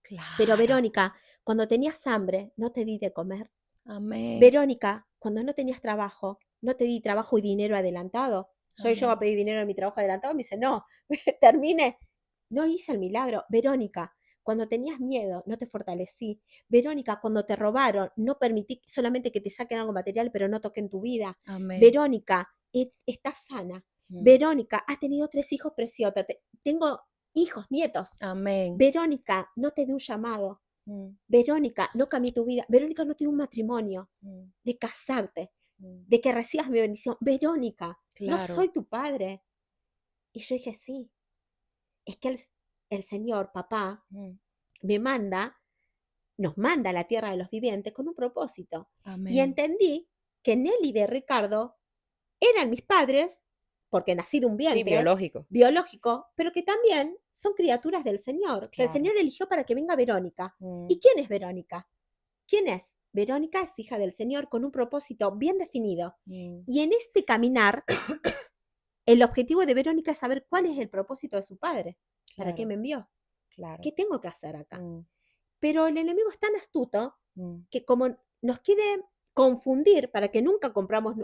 Pero claro. Verónica, cuando tenías hambre, no te di de comer. Amén, Verónica, cuando no tenías trabajo, no te di trabajo y dinero adelantado. Soy yo a amén. pedir dinero en mi trabajo adelantado, me dice, no, termine. No hice el milagro. Verónica, cuando tenías miedo, no te fortalecí. Verónica, cuando te robaron, no permití solamente que te saquen algo material, pero no toquen tu vida. Amén. Verónica, estás sana. Mm, Verónica, has tenido 3 hijos preciosos. Tengo hijos, nietos. amén. Verónica, no te di un llamado. Mm, Verónica, no cambié tu vida. Verónica, no te di un matrimonio mm, de casarte, mm. de que recibas mi bendición. Verónica, no Claro. soy tu padre. Y yo dije, sí, es que el Señor, papá, Mm, me manda, nos manda a la tierra de los vivientes con un propósito. Y amén. entendí que Nelly y Ricardo eran mis padres, porque nací de un Sí, vientre biológico. biológico, pero que también son criaturas del Señor, que el Claro. Señor eligió para que venga Verónica. ¿Y Mm, quién es Verónica? ¿Quién es? Verónica es hija del Señor con un propósito bien definido. mm, Y en este caminar, el objetivo de Verónica es saber cuál es el propósito de su padre. ¿Para qué claro, me envió? claro. ¿Qué tengo que hacer acá? Mm, Pero el enemigo es tan astuto mm, que como nos quiere confundir para que nunca cumplamos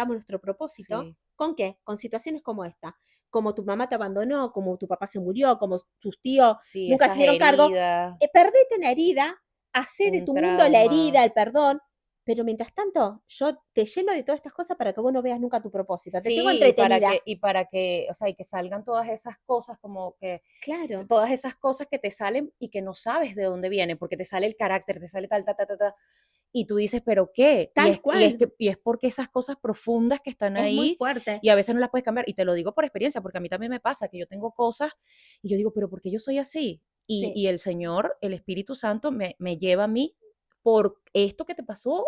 nuestro propósito, sí, ¿con qué? Con situaciones como esta. Como tu mamá te abandonó, como tu papá se murió, como tus tíos sí, nunca se esas hicieron cargo. heridas, Perdete en la herida, hacé de un tu mundo la trauma. herida, el perdón, pero mientras tanto yo te lleno de todas estas cosas para que vos no veas nunca tu propósito. Te tengo Sí, entretenida. y para que, o sea, y que salgan todas esas cosas como que, Claro, todas esas cosas que te salen y que no sabes de dónde vienen, porque te sale el carácter, te sale tal, ta, ta, ta, ta, y tú dices, ¿pero qué? tal cual. Y es porque esas cosas profundas que están Es muy ahí fuerte. y a veces no las puedes cambiar. Y te lo digo por experiencia, porque a mí también me pasa que yo tengo cosas y yo digo, ¿pero por qué yo soy así? Sí. Y el Señor, el Espíritu Santo, me lleva a mí por esto que te pasó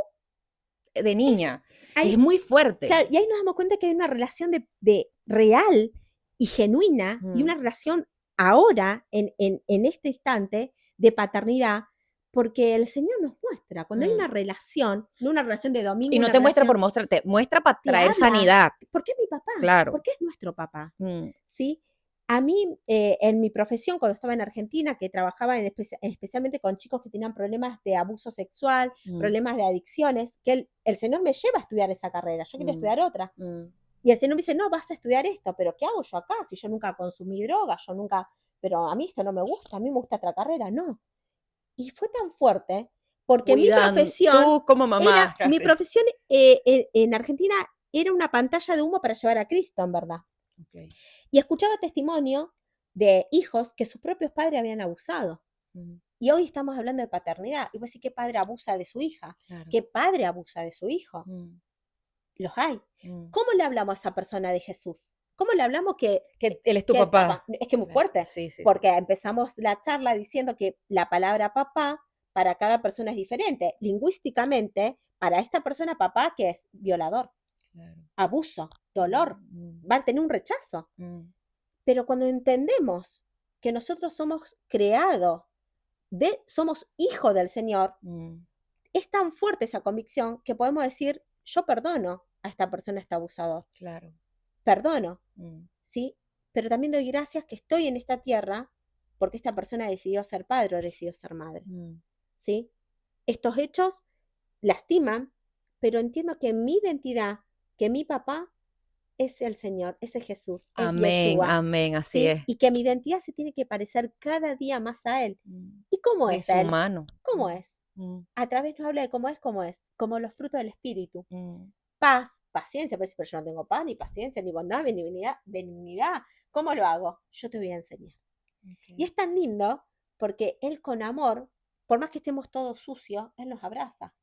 de Es, niña. Es hay, muy fuerte. claro, y ahí nos damos cuenta que hay una relación de real y genuina y Mm, una relación ahora, en este instante, de paternidad, porque el Señor nos muestra, cuando hay mm. una relación, no una relación de domingo, Y no una te muestra relación, por mostrarte, muestra para te traer habla, sanidad, porque es mi papá, claro. porque es nuestro papá, Mm, ¿sí? A mí, en mi profesión, cuando estaba en Argentina, que trabajaba especialmente con chicos que tenían problemas de abuso sexual, mm, problemas de adicciones, que el Señor me lleva a estudiar esa carrera, yo quería mm, estudiar otra. mm, Y el Señor me dice, no, vas a estudiar esto, pero ¿qué hago yo acá? Si yo nunca consumí droga, yo nunca, pero a mí esto no me gusta, a mí me gusta otra carrera, no. Y fue tan fuerte porque cuidan, tú como mamá, mi casi. profesión en Argentina era una pantalla de humo para llevar a Cristo, en verdad. Okay. Y escuchaba testimonio de hijos que sus propios padres habían abusado. Mm, Y hoy estamos hablando de paternidad. Y vos decís, ¿qué padre abusa de su hija? claro. ¿Qué padre abusa de su hijo? Mm, Los hay. mm. ¿Cómo le hablamos a esa persona de Jesús? ¿Cómo le hablamos Que él es tu que el papá. papá? Es que es muy Claro. fuerte, Sí, sí, sí. porque empezamos la charla diciendo que la palabra papá para cada persona es diferente. Lingüísticamente, para esta persona papá que es violador, Claro. abuso, dolor, Mm, va a tener un rechazo. mm, Pero cuando entendemos que nosotros somos creados, somos hijos del Señor, mm, es tan fuerte esa convicción que podemos decir, yo perdono a esta persona, a este abusador, claro. perdono, Mm, ¿sí? Pero también doy gracias que estoy en esta tierra porque esta persona decidió ser padre o decidió ser madre, mm. ¿sí? Estos hechos lastiman, pero entiendo que mi identidad, que mi papá es el Señor, ese Jesús, es Amén, Yeshua, amén, así ¿sí? es. Y que mi identidad se tiene que parecer cada día más a Él. Mm. ¿Y cómo De es su Él? mano. ¿Cómo Mm, es? mm, A través nos habla de cómo es, como los frutos del Espíritu. mm. Paz, paciencia, pues, pero yo no tengo paz, ni paciencia, ni bondad, ni benignidad. ¿Cómo lo hago? Yo te voy a enseñar. Y Okay. es tan lindo porque Él con amor, por más que estemos todos sucios, Él nos abraza.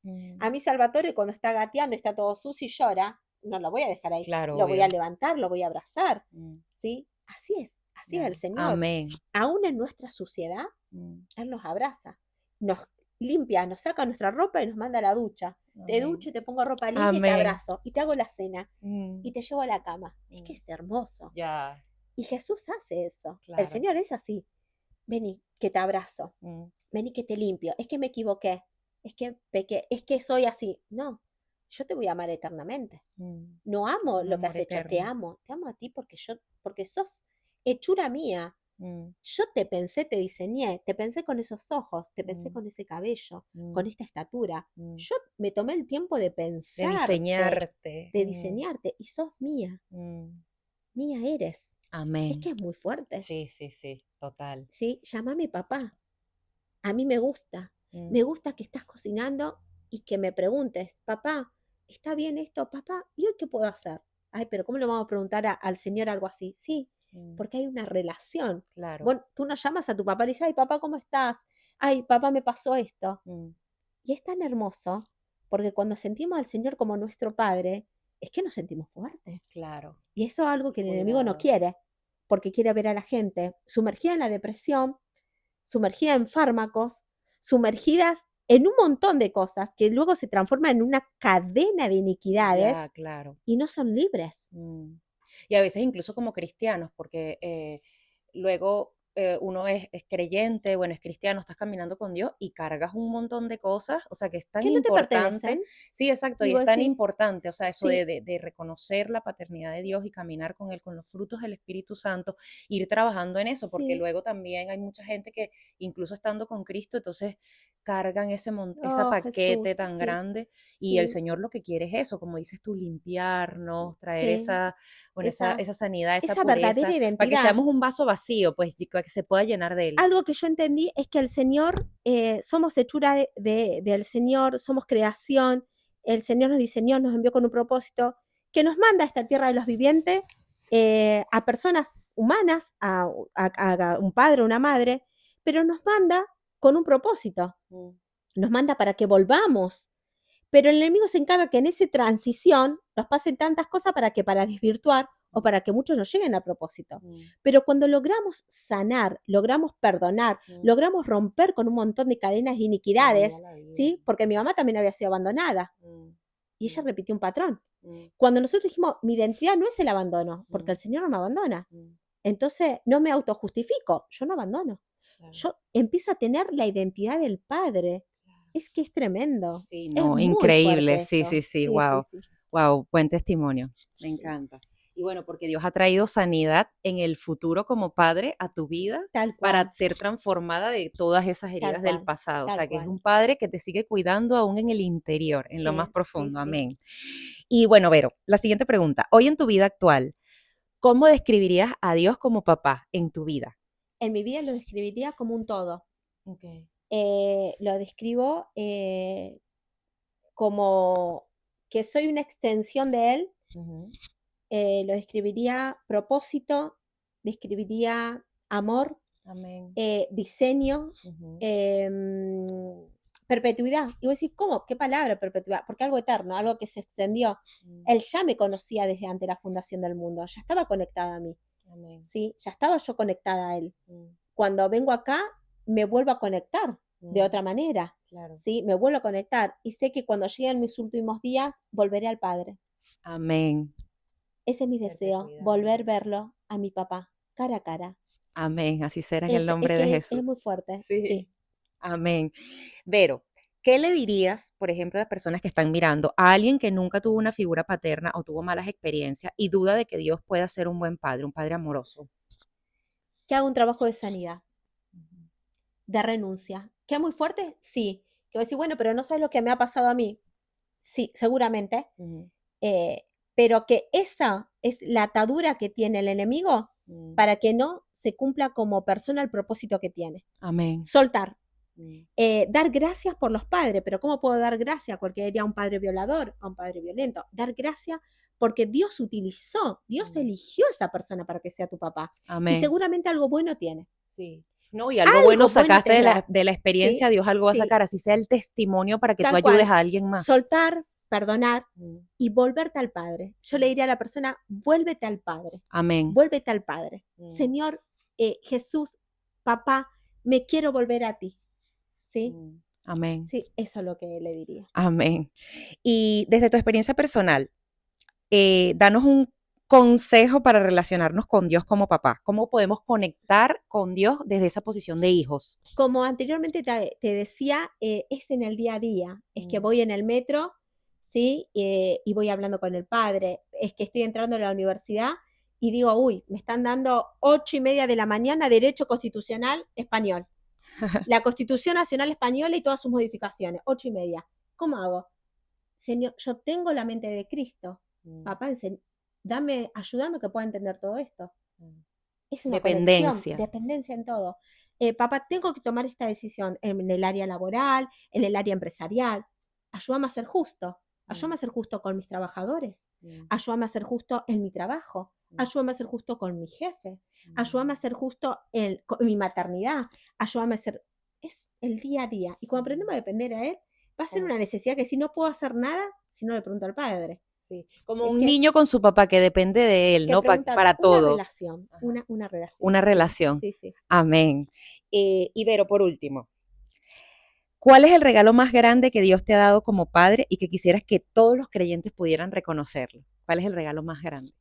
A Mm. mí Salvatore cuando está gateando, está todo sucio y llora, no lo voy a dejar ahí, Claro, lo voy a obvio. levantar, lo voy a abrazar, Mm, ¿sí? Así es el claro. Señor. Amén. Aún en nuestra suciedad, Mm, Él nos abraza, nos limpia, nos saca nuestra ropa y nos manda a la ducha. Te amén. ducho y te pongo ropa limpia y te Amén. abrazo y te hago la cena y Mm, te llevo a la cama. Es que mm. es hermoso. Ya, Y Jesús hace eso. El claro. Señor es así. Vení, que te abrazo. Mm, Vení, que te limpio. Es que me equivoqué. Es que pequé. Es que soy así. No, yo te voy a amar eternamente. mm. No amo Un lo que amor has hecho. Te eterno. amo. Te amo a ti porque sos hechura mía. Mm, Yo te pensé, te diseñé, te pensé con esos ojos, te pensé mm, con ese cabello, con mm, esta estatura. mm. Yo me tomé el tiempo de De pensarte, diseñarte. de diseñarte, y sos mía, Mm. mía eres. Es que Amén. es muy fuerte, Sí, sí, sí, total. ¿sí? Llámame papá. A mí Mm, me gusta que estás cocinando y que me preguntes, papá, ¿está bien esto, papá? ¿Y hoy qué puedo hacer? Ay, pero ¿cómo le vamos a preguntar al Señor algo así? Sí, mm, porque hay una relación. claro. Bueno, tú no llamas a tu papá y le dices, ay, papá, ¿cómo estás? Ay, papá, me pasó esto. Mm, Y es tan hermoso, porque cuando sentimos al Señor como nuestro Padre, es que nos sentimos fuertes. claro. Y eso es algo Y que el enemigo no cuidado. quiere, porque quiere ver a la gente sumergida en la depresión, sumergida en fármacos, sumergidas en un montón de cosas que luego se transforman en una cadena de iniquidades Ya, claro. y no son libres. Mm. Y a veces incluso como cristianos, porque luego uno es creyente, bueno, es cristiano, estás caminando con Dios y cargas un montón de cosas, o sea, que es tan que no te importante. pertenecen. Sí, exacto, Y y vos es tan decís, importante, o sea, eso sí, de reconocer la paternidad de Dios y caminar con Él, con los frutos del Espíritu Santo, ir trabajando en eso, porque sí. luego también hay mucha gente que incluso estando con Cristo, entonces cargan ese Oh, paquete Jesús, tan sí, grande y el sí, Señor lo que quiere es eso, como dices tú, limpiarnos, traer sí. esa, bueno, Esa, esa sanidad, esa esa verdadera pureza, para que identidad. seamos un vaso vacío, pues, y para que se pueda llenar de Él. Algo que yo entendí es que el Señor, somos hechura del Señor, somos creación, el Señor nos diseñó, nos envió con un propósito, que nos manda a esta tierra de los vivientes, a personas humanas, a un padre, una madre, pero nos manda con un propósito, Mm, nos manda para que volvamos. Pero el enemigo se encarga que en esa transición nos pasen tantas cosas para desvirtuar o mm, para que muchos no lleguen al propósito. mm, Pero cuando logramos sanar, logramos perdonar, mm. logramos romper con un montón de cadenas de Cambia iniquidades, la vida. ¿sí? Porque mi mamá también había sido abandonada Mm, y ella mm, repitió un patrón. mm, Cuando nosotros dijimos, mi identidad no es el abandono, porque mm, el Señor no me abandona. mm, Entonces no me autojustifico, yo no abandono. claro, Yo empiezo a tener la identidad del Padre. claro. Es que es tremendo. Sí, Es no, muy increíble, fuerte sí, esto. sí, sí, Sí, sí, wow, sí. wow, buen testimonio, me Sí. encanta. Y bueno, porque Dios ha traído sanidad en el futuro como padre a tu vida Tal para cual, ser transformada de todas esas tal heridas del cual, pasado. O tal sea, que es cual. un padre que te sigue cuidando aún en el interior, en lo más Sí, sí, profundo. sí. Amén. Y bueno, Vero, la siguiente pregunta. Hoy en tu vida actual, ¿cómo describirías a Dios como papá en tu vida? En mi vida lo describiría como un todo. Okay. Lo describo como que soy una extensión de él. Ujú. Lo describiría propósito, describiría amor, Amén. diseño, Ujú. em, perpetuidad. Y vos decís, ¿cómo? ¿Qué palabra perpetuidad? Porque algo eterno, algo que se extendió. Mm, Él ya me conocía desde antes de la fundación del mundo, ya estaba conectada a mí, amén. ¿sí? Ya estaba yo conectada a él. Mm, Cuando vengo acá, me vuelvo a conectar de mm, otra manera, claro. ¿sí? Me vuelvo a conectar y sé que cuando lleguen mis últimos días, volveré al Padre. Amén. Ese es mi deseo, Perpetuidad. volver a verlo a mi papá, cara a cara. Amén. Así será en el Es nombre de que Jesús. es muy fuerte, sí. Sí. Amén. Vero, ¿qué le dirías, por ejemplo, a las personas que están mirando, a alguien que nunca tuvo una figura paterna o tuvo malas experiencias y duda de que Dios pueda ser un buen padre, un padre amoroso? Que haga un trabajo de sanidad, Ujú, de renuncia. ¿Que es muy fuerte? Sí. Que voy a decir, bueno, pero no sabes lo que me ha pasado a mí. Sí, seguramente. ujú, eh, pero que esa es la atadura que tiene el enemigo mm. para que no se cumpla como persona el propósito que tiene. Amén. Soltar. Mm, Dar gracias por los padres, pero ¿cómo puedo dar gracias? Porque era un padre violador, a un padre violento. Dar gracias porque Dios utilizó, Dios mm. eligió a esa persona para que sea tu papá. Y Amén. seguramente algo bueno tiene. Sí. No, y algo bueno Algo bueno sacaste de tendrá. de la experiencia, Sí, Dios algo va a sí, sacar, así sea el testimonio para que tú tal ayudes cual. a alguien más. Soltar, perdonar Mm, y volverte al Padre. Yo le mm. diría a la persona, vuélvete al Padre, Amén. vuélvete al Padre. Mm, Señor Jesús, papá, me quiero volver a ti. ¿Sí? mm. Amén. Sí, eso es lo que le diría. Amén. Y desde tu experiencia personal, danos un consejo para relacionarnos con Dios como papá. ¿Cómo podemos conectar con Dios desde esa posición de hijos? Como anteriormente te decía, es en el día a día. Es que Mm, voy en el metro, ¿sí? Y voy hablando con el padre. Es que estoy entrando a la universidad y digo, uy, me están dando 8:30 de la mañana Derecho Constitucional Español. La Constitución Nacional Española y todas sus modificaciones, 8:30. ¿Cómo hago? Señor, yo tengo la mente de Cristo. mm, Papá, ayúdame que pueda entender todo esto. mm. Es una conexión, Dependencia. dependencia en todo. Papá, tengo que tomar esta decisión en el área laboral, en el área empresarial. Ayúdame a ser justo. Ayúdame Mm, a ser justo con mis trabajadores. mm, Ayúdame a ser justo en mi trabajo. mm, Ayúdame a ser justo con mi jefe. Ayúdame a mm, ser justo con mi maternidad. Ayúdame a ser... Es el día a día. Y cuando aprendemos a mm. depender a Él, va a ser Como, una necesidad que si no puedo hacer nada, si no le pregunto al Padre. sí, como Es un que niño con su papá que depende de él, ¿no? pregunta Para una todo. relación, Ajá. una relación. Una Sí, relación. sí, sí. Amén. Ibero, por último, ¿cuál es el regalo más grande que Dios te ha dado como padre y que quisieras que todos los creyentes pudieran reconocerlo? ¿Cuál es el regalo más grande?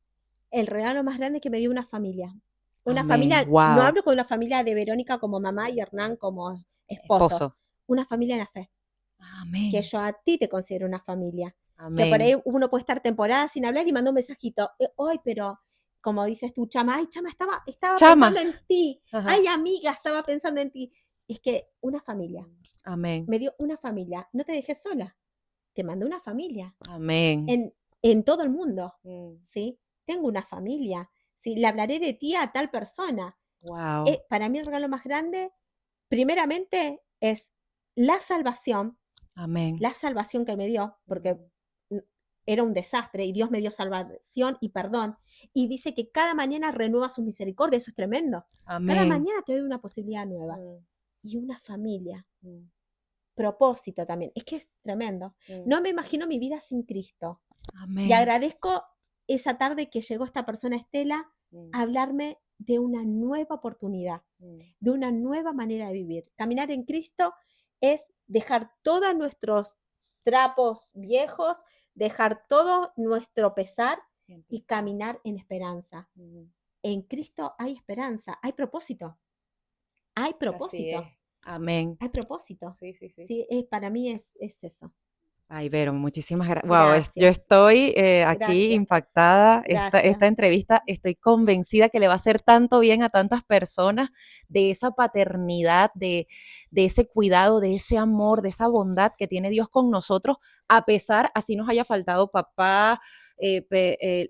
el regalo más grande que me dio una familia. Una Amén. familia, no Wow. hablo con una familia de Verónica como mamá y Hernán como esposos, Esposo. una familia en la fe, que Amén. yo a ti te considero una familia. Que por Amén. ahí uno puede estar temporadas sin hablar y manda un mensajito, hoy, pero como dices tú, Chama, ay, Chama, estaba Chama. pensando en ti, Ajá. ay, amiga, estaba pensando en ti. Es que una familia, Amén. me dio una familia, no te dejé sola, te mandé una familia Amén. en todo el mundo, Mm. ¿sí? Tengo una familia, ¿sí? Le hablaré de ti a tal persona. Wow. Para mí el regalo más grande, primeramente, es la salvación, Amén. la salvación que me dio, porque Mm. era un desastre y Dios me dio salvación y perdón. Y dice que cada mañana renueva su misericordia, eso es tremendo. Cada Amén. mañana te doy una posibilidad nueva. Mm. Y una familia, Mm. propósito también, es que es tremendo. Mm. No me imagino mi vida sin Cristo. Y Amén. agradezco esa tarde que llegó esta persona, Estela, Mm. a hablarme de una nueva oportunidad, Mm. de una nueva manera de vivir. Caminar en Cristo es dejar todos nuestros trapos viejos, dejar todo nuestro pesar y Empezar. caminar en esperanza. Mm. En Cristo hay esperanza, hay propósito, hay Así es. propósito, Amén. hay propósito. Sí, sí, sí. Sí, para mí es eso. Ay, Vero, muchísimas gracias. Wow, yo Gracias, estoy aquí gracias, impactada. gracias. Esta entrevista, estoy convencida que le va a hacer tanto bien a tantas personas de esa paternidad, de ese cuidado, de ese amor, de esa bondad que tiene Dios con nosotros, a pesar, así nos haya faltado papá,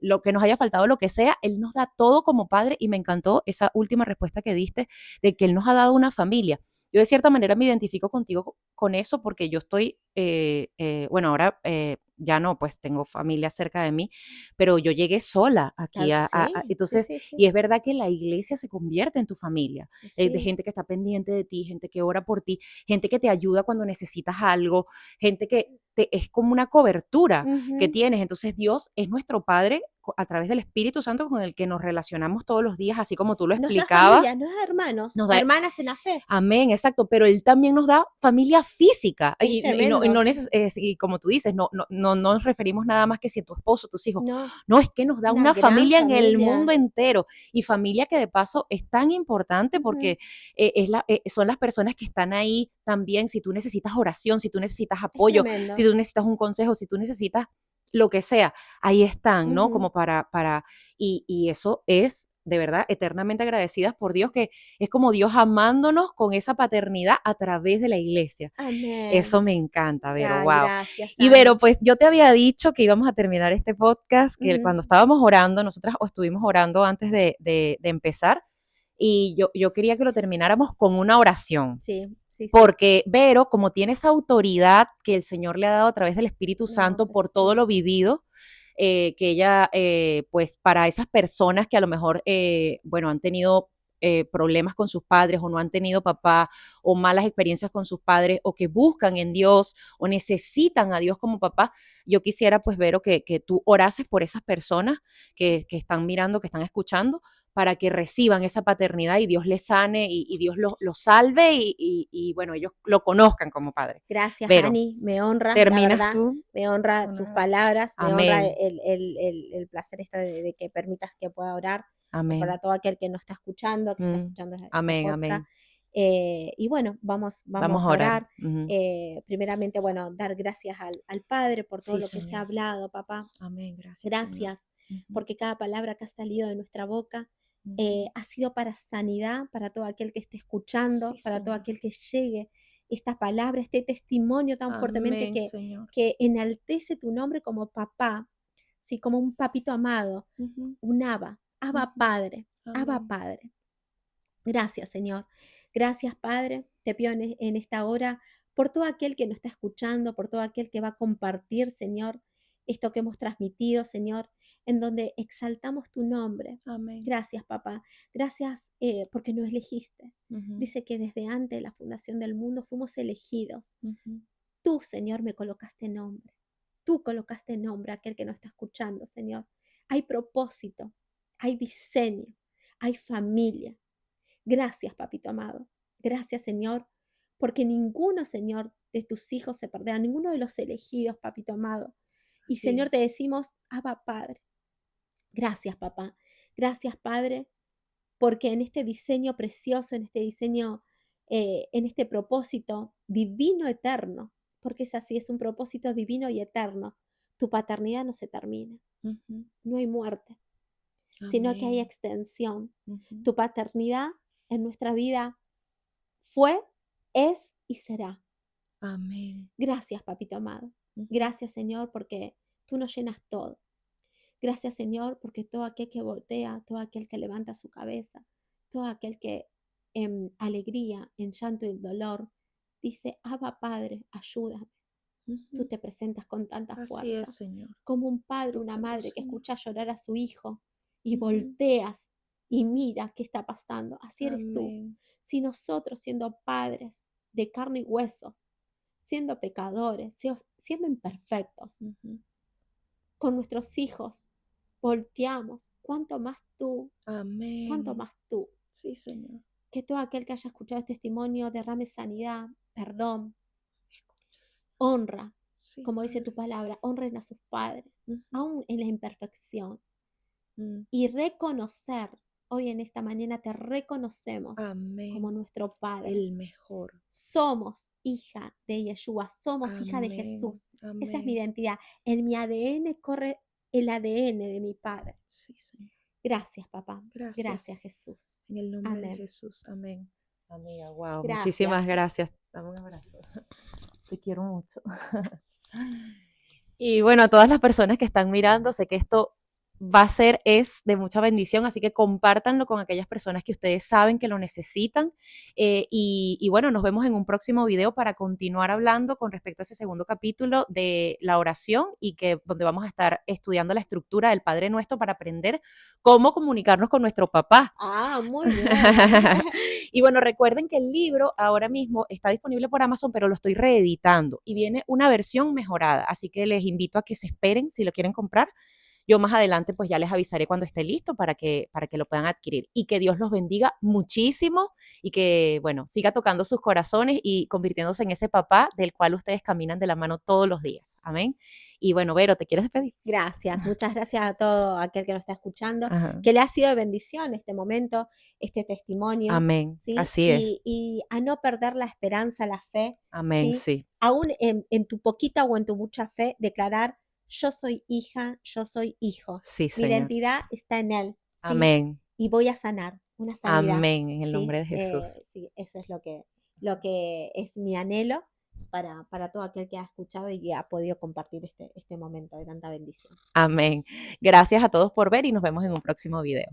lo que nos haya faltado, lo que sea, Él nos da todo como padre y me encantó esa última respuesta que diste de que Él nos ha dado una familia. Yo de cierta manera me identifico contigo con eso porque yo estoy, bueno, ahora ya no, pues tengo familia cerca de mí, pero yo llegué sola aquí Sí, sí, entonces, sí, sí, y es verdad que la iglesia se convierte en tu familia, de sí. gente que está pendiente de ti, gente que ora por ti, gente que te ayuda cuando necesitas algo, gente que es como una cobertura que Ujú. tienes. Entonces Dios es nuestro Padre a través del Espíritu Santo con el que nos relacionamos todos los días, así como tú lo Nos da explicabas. familia, nos da hermanos, Nos da, hermanas en la fe. amén, exacto, pero Él también nos da familia física Es y no tremendo. y como tú dices, no nos referimos nada más que si a tu esposo, tus hijos, No, no, es que nos da una una gran familia en el mundo familia. entero y familia que de paso es tan importante Ujú. porque son las personas que están ahí también si tú necesitas oración, si tú necesitas Es apoyo, si tremendo. tú necesitas un consejo, si tú necesitas lo que sea, ahí están, ¿no? Ujú. Como y eso es de verdad eternamente agradecidas por Dios, que es como Dios amándonos con esa paternidad a través de la iglesia. Eso Amén. me encanta, Vero, Ay, wow. gracias, Y Vero, Ani. pues yo te había dicho que íbamos a terminar este podcast, que Ujú. cuando estábamos orando, nosotras estuvimos orando antes de empezar, y yo quería que lo termináramos con una oración. Sí, sí, sí. Porque Vero, como tiene esa autoridad que el Señor le ha dado a través del Espíritu No, Santo por todo lo sí. vivido, que ella, pues para esas personas que a lo mejor, bueno, han tenido problemas con sus padres o no han tenido papá o malas experiencias con sus padres o que buscan en Dios o necesitan a Dios como papá, yo quisiera pues Vero que tú orases por esas personas que están mirando, que están escuchando, para que reciban esa paternidad y Dios les sane y Dios los salve bueno, ellos lo conozcan como padre. Gracias, Vero, Ani. Me honra, la terminas verdad. tú Me honra con tus una oración. palabras. Me honra Amén, el placer esto de que permitas que pueda orar para amén, todo aquel que nos está mm, escuchando este amén, podcast. amén. Y bueno, vamos, Vamos vamos a a orar. orar. Ujú. Primeramente, bueno, dar gracias al Padre por todo Sí, lo que se ha Señor. hablado, papá. Amén, gracias, Señor. Gracias, Ujú, porque cada palabra que ha salido de nuestra boca ujú. ha sido para sanidad, para todo aquel que esté Sí, escuchando, para todo Señor. aquel que llegue esta palabra, este testimonio tan fuertemente Amén, Señor. que enaltece tu nombre como papá, sí, como un papito amado, Ujú, un Abba, Abba ujú. Padre, Abba Amén. Padre. Gracias, Señor. Gracias, Padre. Te pido en esta hora por todo aquel que nos está escuchando, por todo aquel que va a compartir, Señor, esto que hemos transmitido, Señor, en donde exaltamos tu nombre. Amén. Gracias, papá. Gracias porque nos elegiste. Ujú, Dice que desde antes de la fundación del mundo fuimos elegidos. ujú. Tú, Señor, me colocaste nombre. Tú colocaste nombre a aquel que nos está escuchando, Señor. Hay propósito, hay diseño, hay familia. Gracias, papito amado. Gracias, Señor, porque ninguno, Señor, de tus hijos se perderá, ninguno de los elegidos, papito amado. Y, Así Señor, te es. decimos, Abba, Padre, Gracias, papá. Gracias, Padre, porque en este diseño precioso, en este diseño, en este propósito divino eterno, porque es así, es un propósito divino y eterno, tu paternidad no se termina, Ujú. no hay muerte, sino que hay Amén. extensión. Ujú. Tu paternidad en nuestra vida fue, es y será. Amén. Gracias, papito amado. Ujú. Gracias, Señor, porque tú nos llenas todo. Gracias, Señor, porque todo aquel que voltea, todo aquel que levanta su cabeza, todo aquel que en alegría, en llanto y dolor, dice, Abba Padre, ayúdame. Tú Ujú. te presentas con tanta Así es, fuerza, Señor. como un padre, una Tócalos, madre que Señor. escucha llorar a su hijo y Ujú. volteas y mira qué está pasando. Así eres tú. Amén. Si nosotros siendo padres de carne y huesos, siendo pecadores, siendo imperfectos, Ujú. con nuestros hijos, volteamos, cuánto Amén. más tú, Sí, Señor. que todo aquel que haya escuchado este testimonio derrame sanidad, perdón, Escuchas. honra, Sí, como dice tu Padre. palabra, honren a sus padres, Ujú. aún en la imperfección, Mm. y reconocer, hoy en esta mañana te reconocemos como Amén. nuestro Padre. El mejor. Somos hija de Yeshua, somos hija de Amén. Jesús. Esa es mi Amén. identidad. En mi ADN corre el ADN de mi Padre. Sí, Señor. Gracias, papá. Gracias, Gracias. Jesús. En el nombre de Amén. Jesús. Amén. Amiga, wow, Gracias. muchísimas gracias. Dame un abrazo. Te quiero mucho. Y bueno, a todas las personas que están mirando, sé que esto va a ser, es de mucha bendición, así que compártanlo con aquellas personas que ustedes saben que lo necesitan. Y bueno, nos vemos en un próximo video para continuar hablando con respecto a ese segundo capítulo de la oración y que donde vamos a estar estudiando la estructura del Padre Nuestro para aprender cómo comunicarnos con nuestro papá. Ah, muy bien. Y bueno, recuerden que el libro ahora mismo está disponible por Amazon, pero lo estoy reeditando y viene una versión mejorada, así que les invito a que se esperen si lo quieren comprar. Yo más adelante pues ya les avisaré cuando esté listo para que lo puedan adquirir y que Dios los bendiga muchísimo y que, bueno, siga tocando sus corazones y convirtiéndose en ese papá del cual ustedes caminan de la mano todos los días. Amén. Y bueno, Vero, ¿te quieres despedir? Gracias, muchas gracias a todo aquel que nos está escuchando, Ajá. que le ha sido de bendición este momento, este testimonio, Amén. ¿sí? Así es. Y a no perder la esperanza, la fe, Amén, ¿sí? sí. Aún en tu poquita o en tu mucha fe, declarar, yo soy hija, yo soy hijo. Sí, Mi Señor. identidad está en Él, ¿sí? Amén. Y voy a sanar, una sanidad, Amén, en el ¿sí? nombre de Jesús. Sí, eso es lo que es mi anhelo para todo aquel que ha escuchado y que ha podido compartir este momento de tanta bendición. Amén. Gracias a todos por ver y nos vemos en un próximo video.